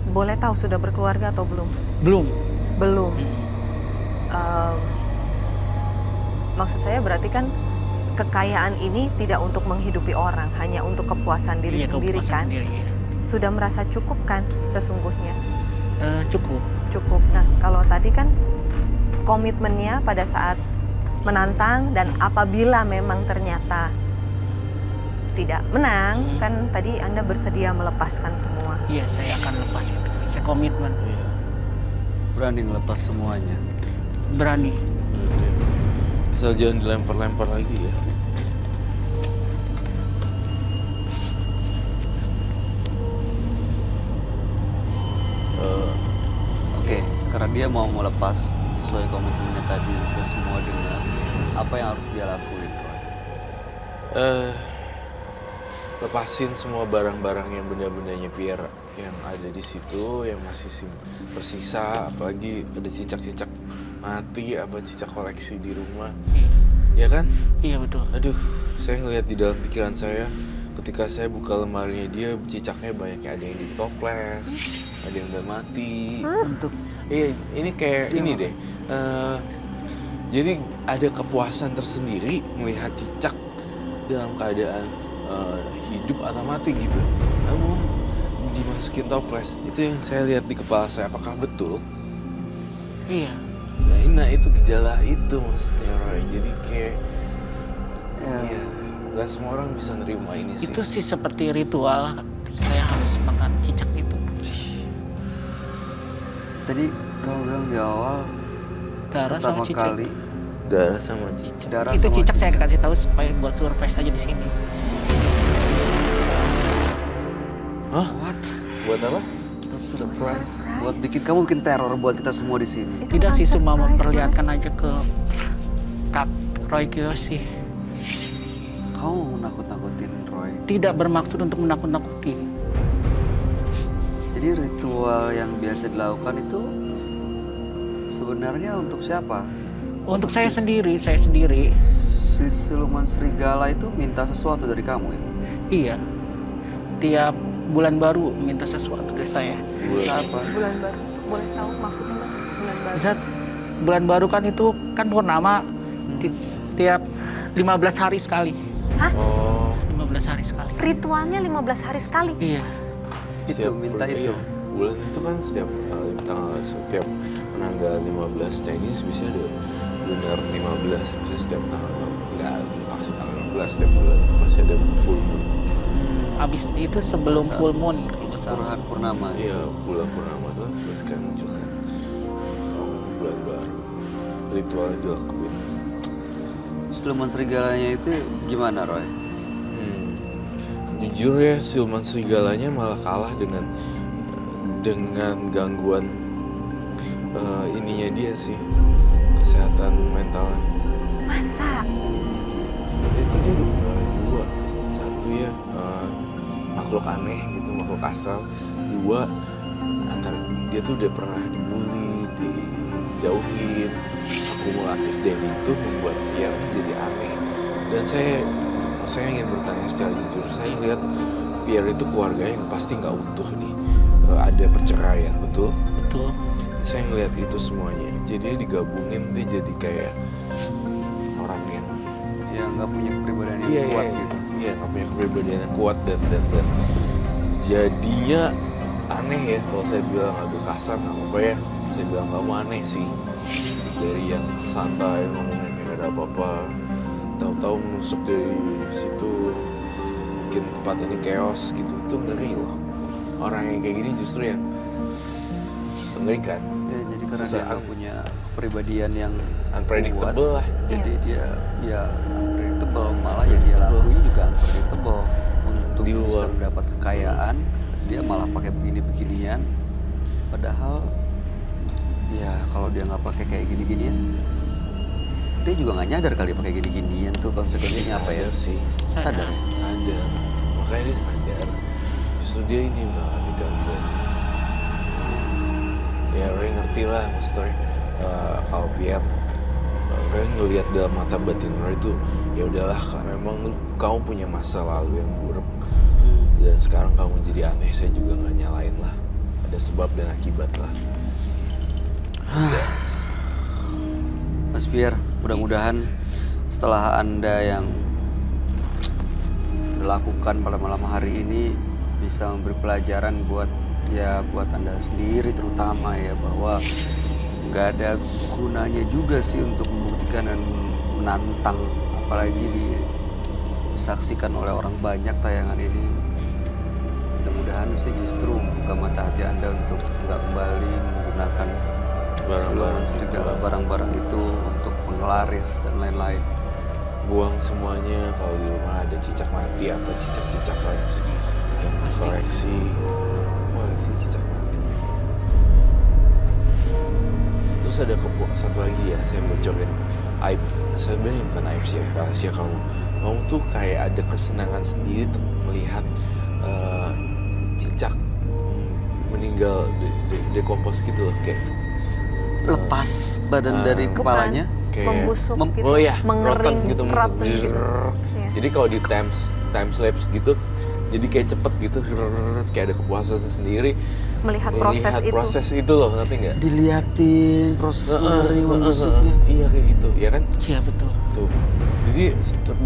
Speaker 2: Boleh tahu sudah berkeluarga atau belum?
Speaker 3: Belum.
Speaker 2: Belum. Maksud saya berarti kan kekayaan ini tidak untuk menghidupi orang, hanya untuk kepuasan diri
Speaker 3: Iya,
Speaker 2: sendiri
Speaker 3: kepuasan
Speaker 2: kan?
Speaker 3: sendiri, iya.
Speaker 2: Sudah merasa cukup kan sesungguhnya?
Speaker 3: Cukup.
Speaker 2: Cukup. Nah, kalau tadi kan komitmennya pada saat menantang dan apabila memang ternyata tidak menang, kan tadi Anda bersedia melepaskan semua.
Speaker 3: Iya, saya akan lepas itu. Saya komitmen,
Speaker 5: Iya.
Speaker 1: Berani ngelepas semuanya.
Speaker 3: berani.
Speaker 5: Asal jangan dilempar-lempar lagi ya.
Speaker 1: Oke, karena dia mau melepas sesuai komitmennya tadi, kita semua dengar apa yang harus dia lakuin, Roy.
Speaker 5: Lepasin semua barang-barang yang benda-bendanya Pierre yang ada di situ, yang masih tersisa, apalagi ada cicak-cicak mati, apa cicak koleksi di rumah,
Speaker 3: Iya,
Speaker 5: ya kan?
Speaker 3: iya betul.
Speaker 5: Aduh, saya ngelihat di dalam pikiran saya ketika saya buka lemarinya dia, cicaknya banyak, ada yang ditoples, ada yang udah mati.
Speaker 1: Untuk
Speaker 5: Iya, ini kayak ini deh. Jadi ada kepuasan tersendiri melihat cicak dalam keadaan hidup atau mati gitu. Namun dimasukin toples, itu yang saya lihat di kepala saya. Apakah betul?
Speaker 3: Iya,
Speaker 5: Nah itu gejala itu maksudnya Roy. Jadi kayak,
Speaker 1: ya,
Speaker 5: iya, nggak semua orang bisa nerima ini sih.
Speaker 3: itu sih seperti ritual. Saya harus makan cicak itu.
Speaker 1: tadi kamu bilang di awal
Speaker 3: Darah sama
Speaker 1: pertama
Speaker 3: cicak.
Speaker 1: kali
Speaker 5: Darah sama cicak.
Speaker 1: darah
Speaker 3: Itu
Speaker 1: sama
Speaker 3: cicak saya kasih tahu supaya buat surprise aja di sini.
Speaker 5: Hah?
Speaker 1: What?
Speaker 5: Buat apa?
Speaker 1: Buat surprise. Buat bikin teror buat kita semua di sini.
Speaker 2: Itu
Speaker 3: Tidak
Speaker 2: bukan
Speaker 3: sih, cuma
Speaker 2: surprise,
Speaker 3: memperlihatkan
Speaker 2: Mas.
Speaker 3: aja ke Kak Roy Kiyoshi.
Speaker 1: Kamu mau nakut-nakutin Roy.
Speaker 3: Tidak bermaksud untuk menakut-nakuti.
Speaker 1: Jadi ritual yang biasa dilakukan itu sebenarnya untuk siapa?
Speaker 3: Untuk saya sendiri, saya sendiri.
Speaker 1: Si siluman serigala itu minta sesuatu dari kamu ya?
Speaker 3: Iya. Tiap bulan baru minta sesuatu dari saya.
Speaker 1: Minta apa?
Speaker 2: Bulan baru. Boleh tahu maksudnya Mas? Bulan baru.
Speaker 3: Bisa bulan baru kan itu kan purnama tiap 15 hari sekali.
Speaker 5: Oh,
Speaker 3: 15 hari sekali.
Speaker 2: Ritualnya 15 hari sekali.
Speaker 3: Iya.
Speaker 1: Itu minta itu.
Speaker 5: Iya, bulan itu kan setiap setiap tanggal 15 Chinese bisa ada lunar 15, bisa setiap tanggal, enggak maksud tanggal 15, setiap bulan itu pasti ada full moon.
Speaker 3: Habis itu sebelum
Speaker 1: Masa-
Speaker 3: full moon kalau nggak salah.
Speaker 1: Burhan Purnama.
Speaker 5: Iya, bulan purnama tuh sekarang muncul kan. Oh, bulan baru. Ritual yang dilakuin.
Speaker 1: Siluman serigalanya itu gimana Roy?
Speaker 5: Jujur ya, siluman serigalanya malah kalah dengan gangguan ininya dia sih, kesehatan mentalnya.
Speaker 2: Masa?
Speaker 5: Itu dia udah punya dua. Satu ya makhluk aneh gitu, makhluk astral. Dua, antara dia tuh udah pernah dibully, dijauhin. Akumulatif dari itu membuat dia jadi aneh. Dan saya ingin bertanya secara jujur, saya lihat Pierre itu keluarganya yang pasti nggak utuh nih. Ada perceraian, betul?
Speaker 3: Betul.
Speaker 5: Saya ngelihat itu semuanya. Jadi dia digabungin, dia jadi kayak orang yang
Speaker 1: Yang nggak punya kepribadian yang kuat gitu.
Speaker 5: Iya, nggak punya kepribadian yang kuat dan jadinya aneh ya. Kalau saya bilang agak kasar nggak apa-apa ya. Saya bilang kamu aneh sih. Dari yang santai ngomongnya kayak gak ada apa-apa, tahu-tahu menusuk dari situ, bikin tempat ini chaos gitu. Itu ngeri loh. Orang yang kayak gini justru yang mengerikan.
Speaker 1: Ya, jadi karena dia
Speaker 5: Susah.
Speaker 1: nggak punya kepribadian yang
Speaker 5: Unpredictable
Speaker 1: kuat,
Speaker 5: lah.
Speaker 1: jadi dia ya unpredictable, malah yang dia lakuin juga unpredictable. Untuk
Speaker 5: Di
Speaker 1: bisa
Speaker 5: luar.
Speaker 1: mendapat kekayaan, dia malah pakai begini-beginian. Padahal ya kalau dia nggak pakai kayak gini-ginian, dia juga nggak nyadar kali pakai gini-ginian tuh konsekuensinya apa ya?
Speaker 5: Sadar sih.
Speaker 1: Sadar.
Speaker 5: Sadar. Makanya dia sadar. Justru dia ini mengalami gangguan. Ya Roy ngerti lah maksudnya. Kalau Pierre, Roy ngelihat dalam mata batin Roy itu, ya udahlah, karena memang kamu punya masa lalu yang buruk. Dan sekarang kamu jadi aneh, saya juga nggak nyalain lah. Ada sebab dan akibat lah.
Speaker 1: Mas Pierre, mudah-mudahan setelah Anda yang Anda lakukan pada malam hari ini bisa memberi pelajaran buat Anda sendiri terutama ya, bahwa nggak ada gunanya juga sih untuk membuktikan dan menantang, apalagi disaksikan oleh orang banyak tayangan ini. Mudah-mudahan sih justru membuka mata hati Anda untuk nggak kembali menggunakan siluman serigala, barang-barang itu untuk penglaris dan lain-lain.
Speaker 5: Buang semuanya. Kalau di rumah ada cicak mati apa cicak-cicak yang koleksi cicak mati. Terus ada satu lagi ya, saya bocorin aib. Sebenarnya bukan aib sih ya, rahasia kamu. Kamu tuh kayak ada kesenangan sendiri tuh melihat cicak meninggal, dekompos gitu loh, kayak
Speaker 1: Lepas badan dari kepalanya.
Speaker 5: kayak
Speaker 2: Membusuk gitu,
Speaker 5: oh ya,
Speaker 2: mengering,
Speaker 5: rotten gitu,
Speaker 2: rotten gitu. Iya.
Speaker 5: Jadi kalau di time lapse gitu, jadi kayak cepet gitu, kayak ada kepuasan sendiri
Speaker 2: Melihat proses itu.
Speaker 5: itu loh, ngerti nggak?
Speaker 1: Diliatin proses mengering, membusuknya.
Speaker 5: Iya kayak gitu, ya kan?
Speaker 3: Iya betul.
Speaker 5: Tuh. Jadi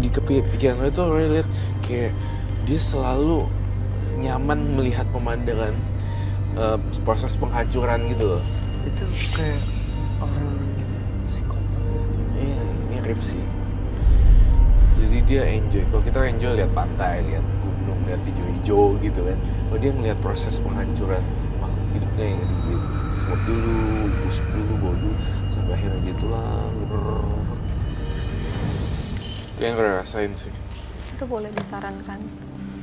Speaker 5: di pikiran lo itu orang lihat kayak dia selalu nyaman melihat pemandangan proses penghancuran gitu loh.
Speaker 1: Itu kayak orang psikopat.
Speaker 5: Iya, mirip sih. Jadi dia enjoy. Kalau kita enjoy lihat pantai, lihat gunung, lihat hijau-hijau gitu kan. Oh dia ngelihat proses penghancuran makhluk hidupnya yang semut dulu, busuk dulu, bau dulu, sampai akhirnya dia tulang. Itu yang gue rasain sih.
Speaker 2: Itu boleh disarankan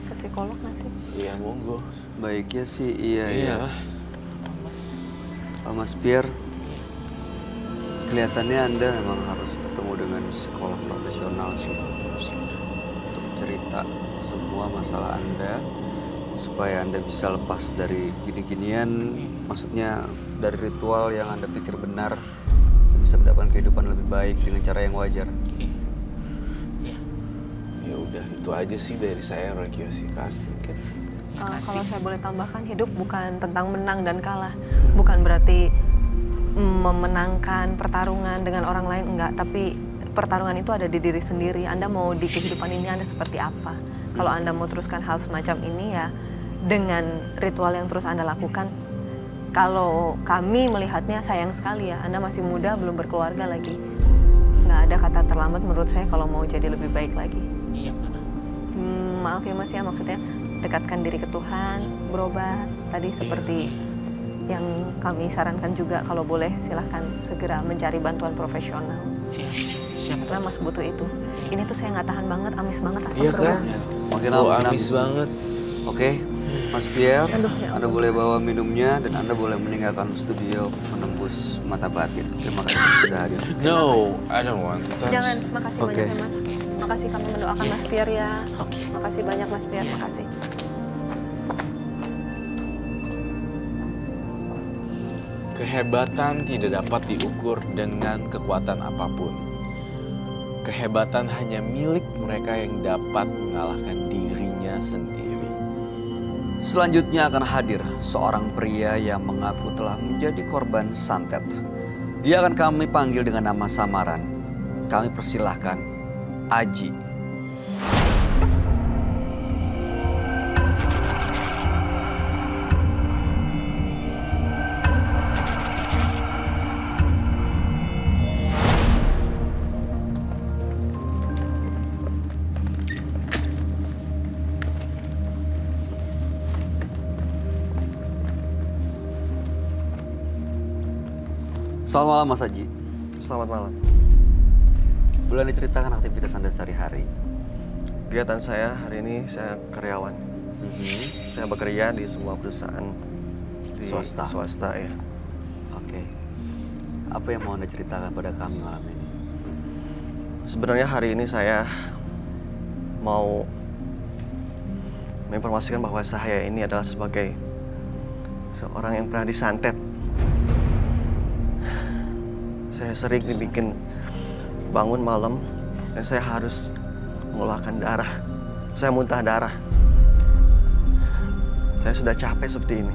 Speaker 2: ke psikolog nggak sih?
Speaker 5: Iya monggo.
Speaker 1: Baiknya sih iya ya.
Speaker 5: Iya.
Speaker 1: Mas Pierre, kelihatannya Anda memang harus bertemu dengan psikolog profesional sih untuk cerita semua masalah Anda supaya Anda bisa lepas dari gini-ginian, maksudnya dari ritual yang Anda pikir benar, bisa mendapatkan kehidupan lebih baik dengan cara yang wajar.
Speaker 5: Ya udah itu aja sih dari saya, Roy Kiyoshi Casting mungkin.
Speaker 2: Kalau saya boleh tambahkan, hidup bukan tentang menang dan kalah. Bukan berarti memenangkan pertarungan dengan orang lain, enggak. Tapi pertarungan itu ada di diri sendiri. Anda mau di kehidupan ini Anda seperti apa. Kalau Anda mau teruskan hal semacam ini ya dengan ritual yang terus Anda lakukan. Kalau kami melihatnya sayang sekali ya, Anda masih muda, belum berkeluarga lagi. Nggak ada kata terlambat menurut saya kalau mau jadi lebih baik lagi.
Speaker 3: Iya benar.
Speaker 2: Maaf ya Mas ya, maksudnya dekatkan diri ke Tuhan, berobat. Tadi seperti yang kami sarankan juga, kalau boleh silahkan segera mencari bantuan profesional.
Speaker 3: Siap.
Speaker 2: Karena Mas butuh itu. Ini tuh saya nggak tahan banget, amis banget,
Speaker 5: Iya
Speaker 2: astagfirullah.
Speaker 5: kan?
Speaker 1: Makin
Speaker 5: Oh
Speaker 1: lama
Speaker 5: amis banget.
Speaker 1: Oke, Mas Pierre,
Speaker 2: Aduh, ya
Speaker 1: Anda boleh bawa minumnya dan Anda boleh meninggalkan studio menembus mata batin. Terima kasih sudah hadir.
Speaker 5: No, I don't want to touch.
Speaker 2: Jangan, makasih
Speaker 1: Oke.
Speaker 2: banyak ya Mas. Makasih kami mendoakan Mas Pierre ya. Makasih banyak Mas Pierre, makasih.
Speaker 5: Kehebatan tidak dapat diukur dengan kekuatan apapun. Kehebatan hanya milik mereka yang dapat mengalahkan dirinya sendiri.
Speaker 1: Selanjutnya akan hadir seorang pria yang mengaku telah menjadi korban santet. Dia akan kami panggil dengan nama samaran. Kami persilahkan Aji. Selamat malam Mas Aji.
Speaker 6: Selamat malam.
Speaker 1: Boleh diceritakan aktivitas Anda sehari-hari?
Speaker 6: Kegiatan saya hari ini, saya karyawan. Saya bekerja di sebuah perusahaan di
Speaker 1: Swasta
Speaker 6: ya.
Speaker 1: Oke. Apa yang mau Anda ceritakan pada kami malam ini?
Speaker 6: Sebenarnya hari ini saya mau menginformasikan bahwa saya ini adalah sebagai seorang yang pernah disantet. Saya sering dibikin bangun malam dan saya harus mengeluarkan darah. Saya muntah darah. Saya sudah capek seperti ini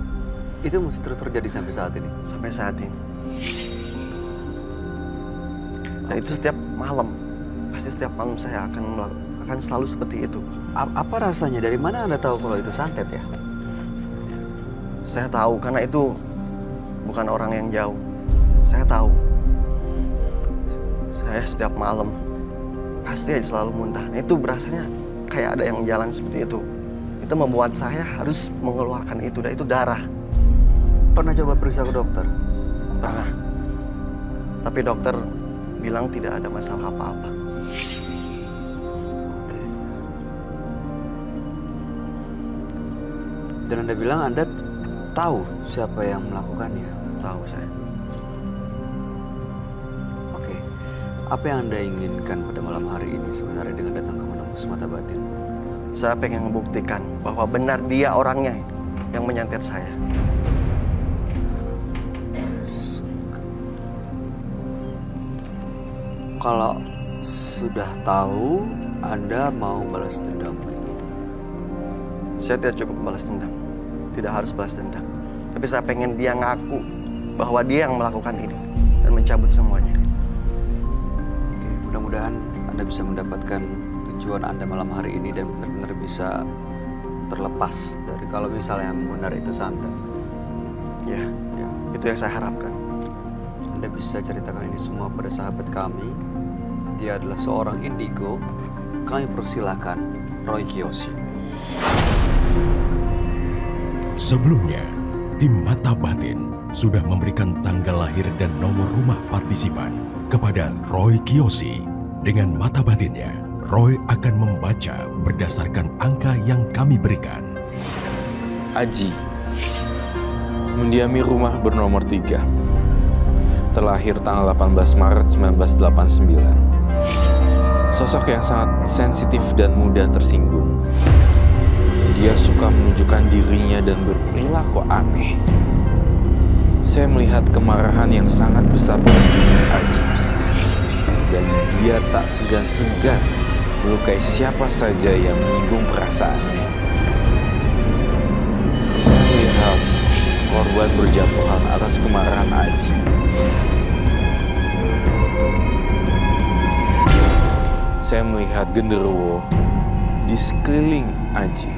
Speaker 1: Itu masih terus terjadi sampai saat ini?
Speaker 6: sampai saat ini. Dan itu setiap malam, pasti setiap malam saya akan selalu seperti itu.
Speaker 1: Apa rasanya? Dari mana Anda tahu kalau itu santet ya?
Speaker 6: Saya tahu karena itu bukan orang yang jauh. Saya tahu. Saya setiap malam pasti aja selalu muntah. Itu berasanya kayak ada yang jalan seperti itu. Itu membuat saya harus mengeluarkan itu, dan itu darah.
Speaker 1: Pernah coba periksa ke dokter?
Speaker 6: Pernah. Tapi dokter bilang tidak ada masalah apa-apa.
Speaker 1: Oke. Dan Anda bilang Anda tahu siapa yang melakukannya?
Speaker 6: Tahu saya.
Speaker 1: Oke. Apa yang Anda inginkan pada malam hari ini sebenarnya dengan datang ke menembus mata batin?
Speaker 6: Saya pengen membuktikan bahwa benar dia orangnya yang menyantet saya.
Speaker 1: Kalau sudah tahu, Anda mau balas dendam gitu?
Speaker 6: Saya tidak cukup balas dendam. Tidak harus balas dendam. Tapi saya pengen dia ngaku bahwa dia yang melakukan ini dan mencabut semuanya.
Speaker 1: Oke, mudah-mudahan Anda bisa mendapatkan tujuan Anda malam hari ini dan benar-benar bisa terlepas dari kalau misalnya yang benar itu santet.
Speaker 6: Ya,
Speaker 1: Ya,
Speaker 6: itu yang saya harapkan.
Speaker 1: Anda bisa ceritakan ini semua pada sahabat kami. Dia adalah seorang indigo. Kami persilahkan Roy Kiyoshi.
Speaker 4: Sebelumnya, tim Mata Batin sudah memberikan tanggal lahir dan nomor rumah partisipan kepada Roy Kiyoshi. Dengan mata batinnya, Roy akan membaca berdasarkan angka yang kami berikan.
Speaker 5: Aji, mendiami rumah bernomor 3. Terlahir tanggal 18 Maret 1989. Sosok yang sangat sensitif dan mudah tersinggung. Dia suka menunjukkan dirinya dan berperilaku aneh. Saya melihat kemarahan yang sangat besar pada diri Aji. Dan dia tak segan-segan melukai siapa saja yang menyinggung perasaannya. Saya melihat korban berjatuhan atas kemarahan Aji. Saya melihat genderuwo di sekeliling Aji.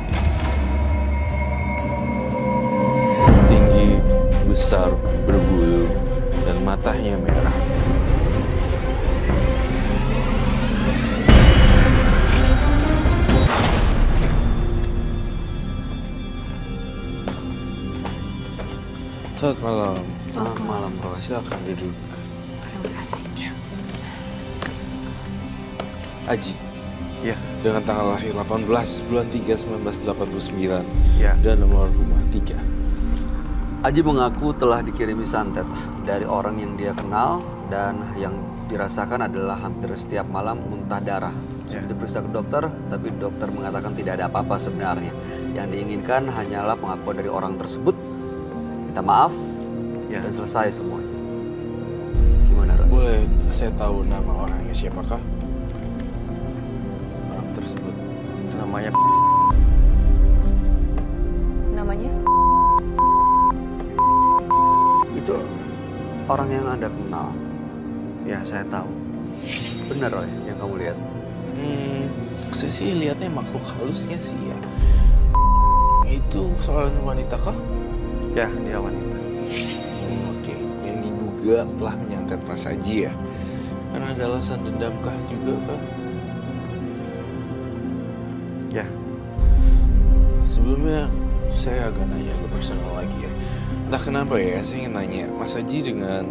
Speaker 5: Tinggi, besar, berbulu, dan matanya merah. Selamat malam.
Speaker 1: Selamat malam, Roy.
Speaker 5: Silakan duduk.
Speaker 2: Terima kasih.
Speaker 5: Aji,
Speaker 6: Iya,
Speaker 5: dengan tanggal lahir 18 bulan 3 1989
Speaker 6: iya.
Speaker 5: dan nomor rumah 3.
Speaker 1: Aji mengaku telah dikirimi santet dari orang yang dia kenal dan yang dirasakan adalah hampir setiap malam muntah darah. Sudah diperiksa ke dokter, tapi dokter mengatakan tidak ada apa-apa sebenarnya. Yang diinginkan hanyalah pengakuan dari orang tersebut, minta maaf,
Speaker 6: Ya.
Speaker 1: dan selesai semuanya. Gimana, Roy?
Speaker 5: Boleh saya tahu nama orangnya siapakah? Orang tersebut.
Speaker 6: Namanya
Speaker 2: Namanya?
Speaker 1: Itu orang yang Anda kenal.
Speaker 6: ya, saya tahu.
Speaker 1: Benar, Roy, yang kamu lihat?
Speaker 5: Saya sih lihatnya makhluk halusnya sih ya. Itu seorang wanita kah?
Speaker 6: Ya, dia wanita.
Speaker 5: Oke. Yang diduga telah menyantet Mas Aji ya. Karena ada alasan dendamkah juga kan?
Speaker 6: Ya,
Speaker 5: Sebelumnya saya agak nanya ke personal lagi ya. Entah kenapa ya, saya ingin nanya, Mas Aji dengan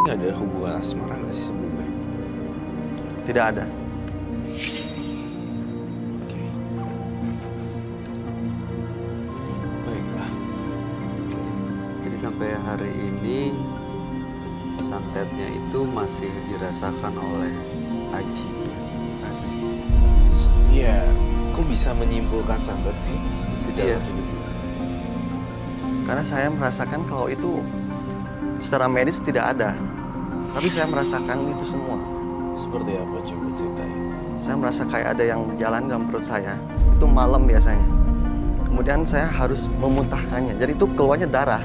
Speaker 5: ada hubungan asmara nggak sih sebelumnya?
Speaker 6: tidak ada.
Speaker 5: Oke. Baiklah.
Speaker 1: Jadi sampai hari ini santetnya itu masih dirasakan oleh Aji.
Speaker 5: Iya, kok bisa menyimpulkan santet sih?
Speaker 1: Iya.
Speaker 6: Karena saya merasakan kalau itu secara medis tidak ada. Tapi saya merasakan itu semua.
Speaker 5: Seperti apa coba ceritain?
Speaker 6: Saya merasa kayak ada yang jalan dalam perut saya. Itu malam biasanya. Kemudian saya harus memuntahkannya. Jadi itu keluarnya darah.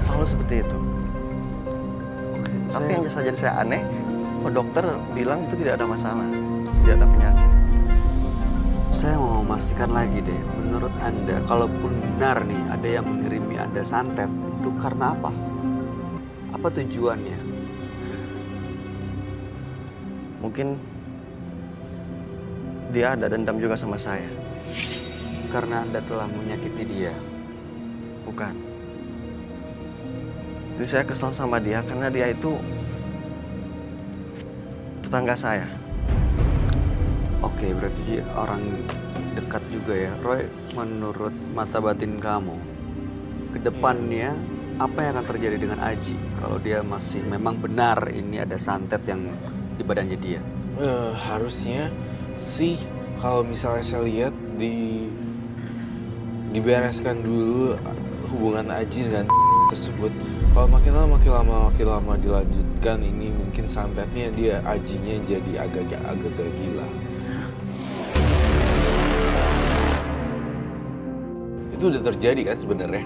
Speaker 6: Selalu seperti itu.
Speaker 1: Oke,
Speaker 6: Tapi yang jadi saya aneh, dokter bilang itu tidak ada masalah. Tidak ada penyakit.
Speaker 1: Saya mau memastikan lagi deh, menurut Anda, kalaupun benar nih ada yang mengirimi Anda santet, itu karena apa? Apa tujuannya?
Speaker 6: Mungkin dia ada dendam juga sama saya.
Speaker 1: Karena Anda telah menyakiti dia.
Speaker 6: Bukan. Jadi saya kesal sama dia karena dia itu tetangga saya.
Speaker 1: Oke, berarti orang dekat juga ya. Roy, menurut mata batin kamu, ke depannya apa yang akan terjadi dengan Aji kalau dia masih memang benar ini ada santet yang di badannya dia?
Speaker 5: Harusnya sih kalau misalnya saya lihat dibereskan dulu hubungan Aji dengan tersebut. Kalau makin lama dilanjutkan, ini mungkin santetnya dia Ajinya jadi agak gila. Itu udah terjadi kan sebenarnya?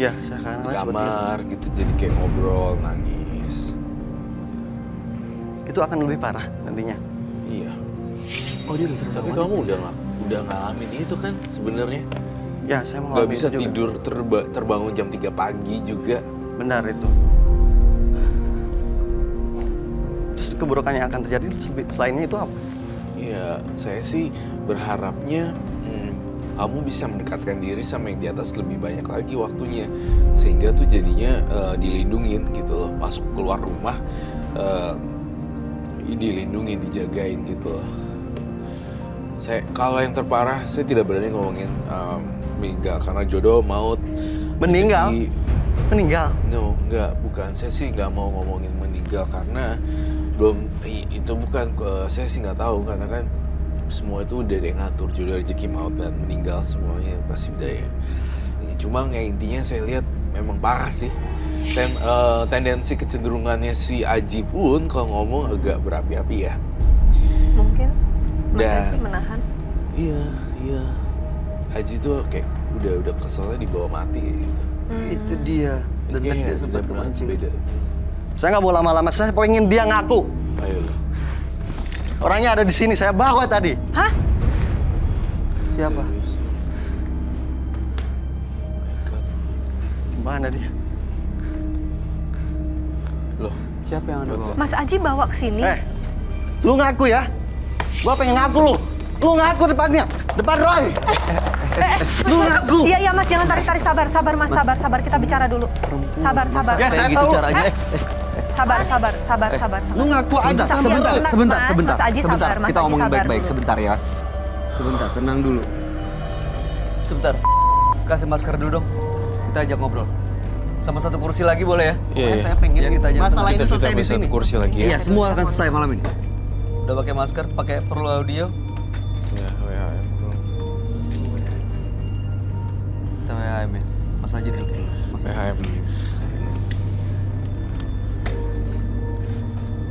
Speaker 6: Iya, saya
Speaker 5: Di
Speaker 6: karena
Speaker 5: kamar gitu, jadi kayak ngobrol, nangis.
Speaker 6: itu akan lebih parah nantinya.
Speaker 5: Iya.
Speaker 1: Oh, dia udah sering
Speaker 5: Tapi
Speaker 1: melakukan
Speaker 5: kamu
Speaker 1: itu ya?
Speaker 5: udah ngalamin itu kan sebenarnya?
Speaker 6: Ya, saya mau
Speaker 5: Gak
Speaker 6: ngalamin
Speaker 5: bisa
Speaker 6: itu juga.
Speaker 5: tidur terbangun jam 3 pagi juga.
Speaker 6: Benar itu. Terus keburukan yang akan terjadi selainnya itu apa?
Speaker 5: Iya, saya sih berharapnya kamu bisa mendekatkan diri sama yang di atas lebih banyak lagi waktunya, sehingga tuh jadinya dilindungin gitu loh, masuk keluar rumah dilindungin, dijagain gitu loh. Kalau yang terparah saya tidak berani ngomongin meninggal karena jodoh, maut,
Speaker 6: Meninggal?
Speaker 5: rezeki.
Speaker 6: Meninggal?
Speaker 5: No, bukan. Saya sih nggak mau ngomongin meninggal karena itu bukan, saya sih nggak tahu karena kan semua itu udah ada yang ngatur, jodoh, rezeki, maut, dan meninggal semuanya pasti udah ya. Cuma yang intinya saya lihat memang parah sih. Tendensi kecenderungannya si Aji pun kalau ngomong agak berapi-api ya.
Speaker 2: Mungkin Mas
Speaker 5: Dan-
Speaker 2: Aji menahan.
Speaker 5: Iya. Aji tuh kayak udah keselnya dibawa mati gitu.
Speaker 1: Itu dia. Dan tadi dia sempat kemancing.
Speaker 5: beda.
Speaker 6: Saya nggak mau lama-lama, saya pengen dia ngaku.
Speaker 5: Ayo.
Speaker 6: Orangnya ada di sini, saya bawa tadi.
Speaker 2: Hah?
Speaker 1: Siapa?
Speaker 5: Serius. Oh my God.
Speaker 6: Mana dia?
Speaker 5: Loh,
Speaker 1: Siapa yang Anda bawa?
Speaker 2: Mas Aji bawa ke sini.
Speaker 6: Lu ngaku ya? Gua pengen ngaku lu. Lu ngaku depannya, depan Roy. Lu ngaku.
Speaker 2: Iya Mas, jangan tarik-tarik, sabar Mas, sabar kita bicara dulu. Sabar.
Speaker 6: Ya, saya
Speaker 1: Kayak gitu
Speaker 6: tahu.
Speaker 1: caranya.
Speaker 2: Sabar.
Speaker 6: Lu ngaku aja.
Speaker 1: Sebentar,
Speaker 2: Mas,
Speaker 1: sebentar.
Speaker 2: Mas Aji
Speaker 1: Sebentar,
Speaker 2: sabar, Mas
Speaker 1: kita
Speaker 2: Aji
Speaker 1: ngomongin
Speaker 2: sabar
Speaker 1: baik-baik.
Speaker 2: dulu.
Speaker 1: Sebentar ya. Sebentar, tenang dulu. Sebentar. Kasih masker dulu dong. Kita ajak ngobrol. Sama satu kursi lagi boleh ya?
Speaker 5: Iya.
Speaker 6: Saya pengen
Speaker 1: Ya, kita ajak
Speaker 6: masalah
Speaker 1: tenang.
Speaker 6: itu selesai di sini.
Speaker 5: kursi lagi ya.
Speaker 1: Iya, semua akan selesai malam ini. Udah pakai masker, pakai perlu audio.
Speaker 5: Ya, bro.
Speaker 1: Kita WHM ya. Mas Aji dulu. Mas Aji.
Speaker 5: HM.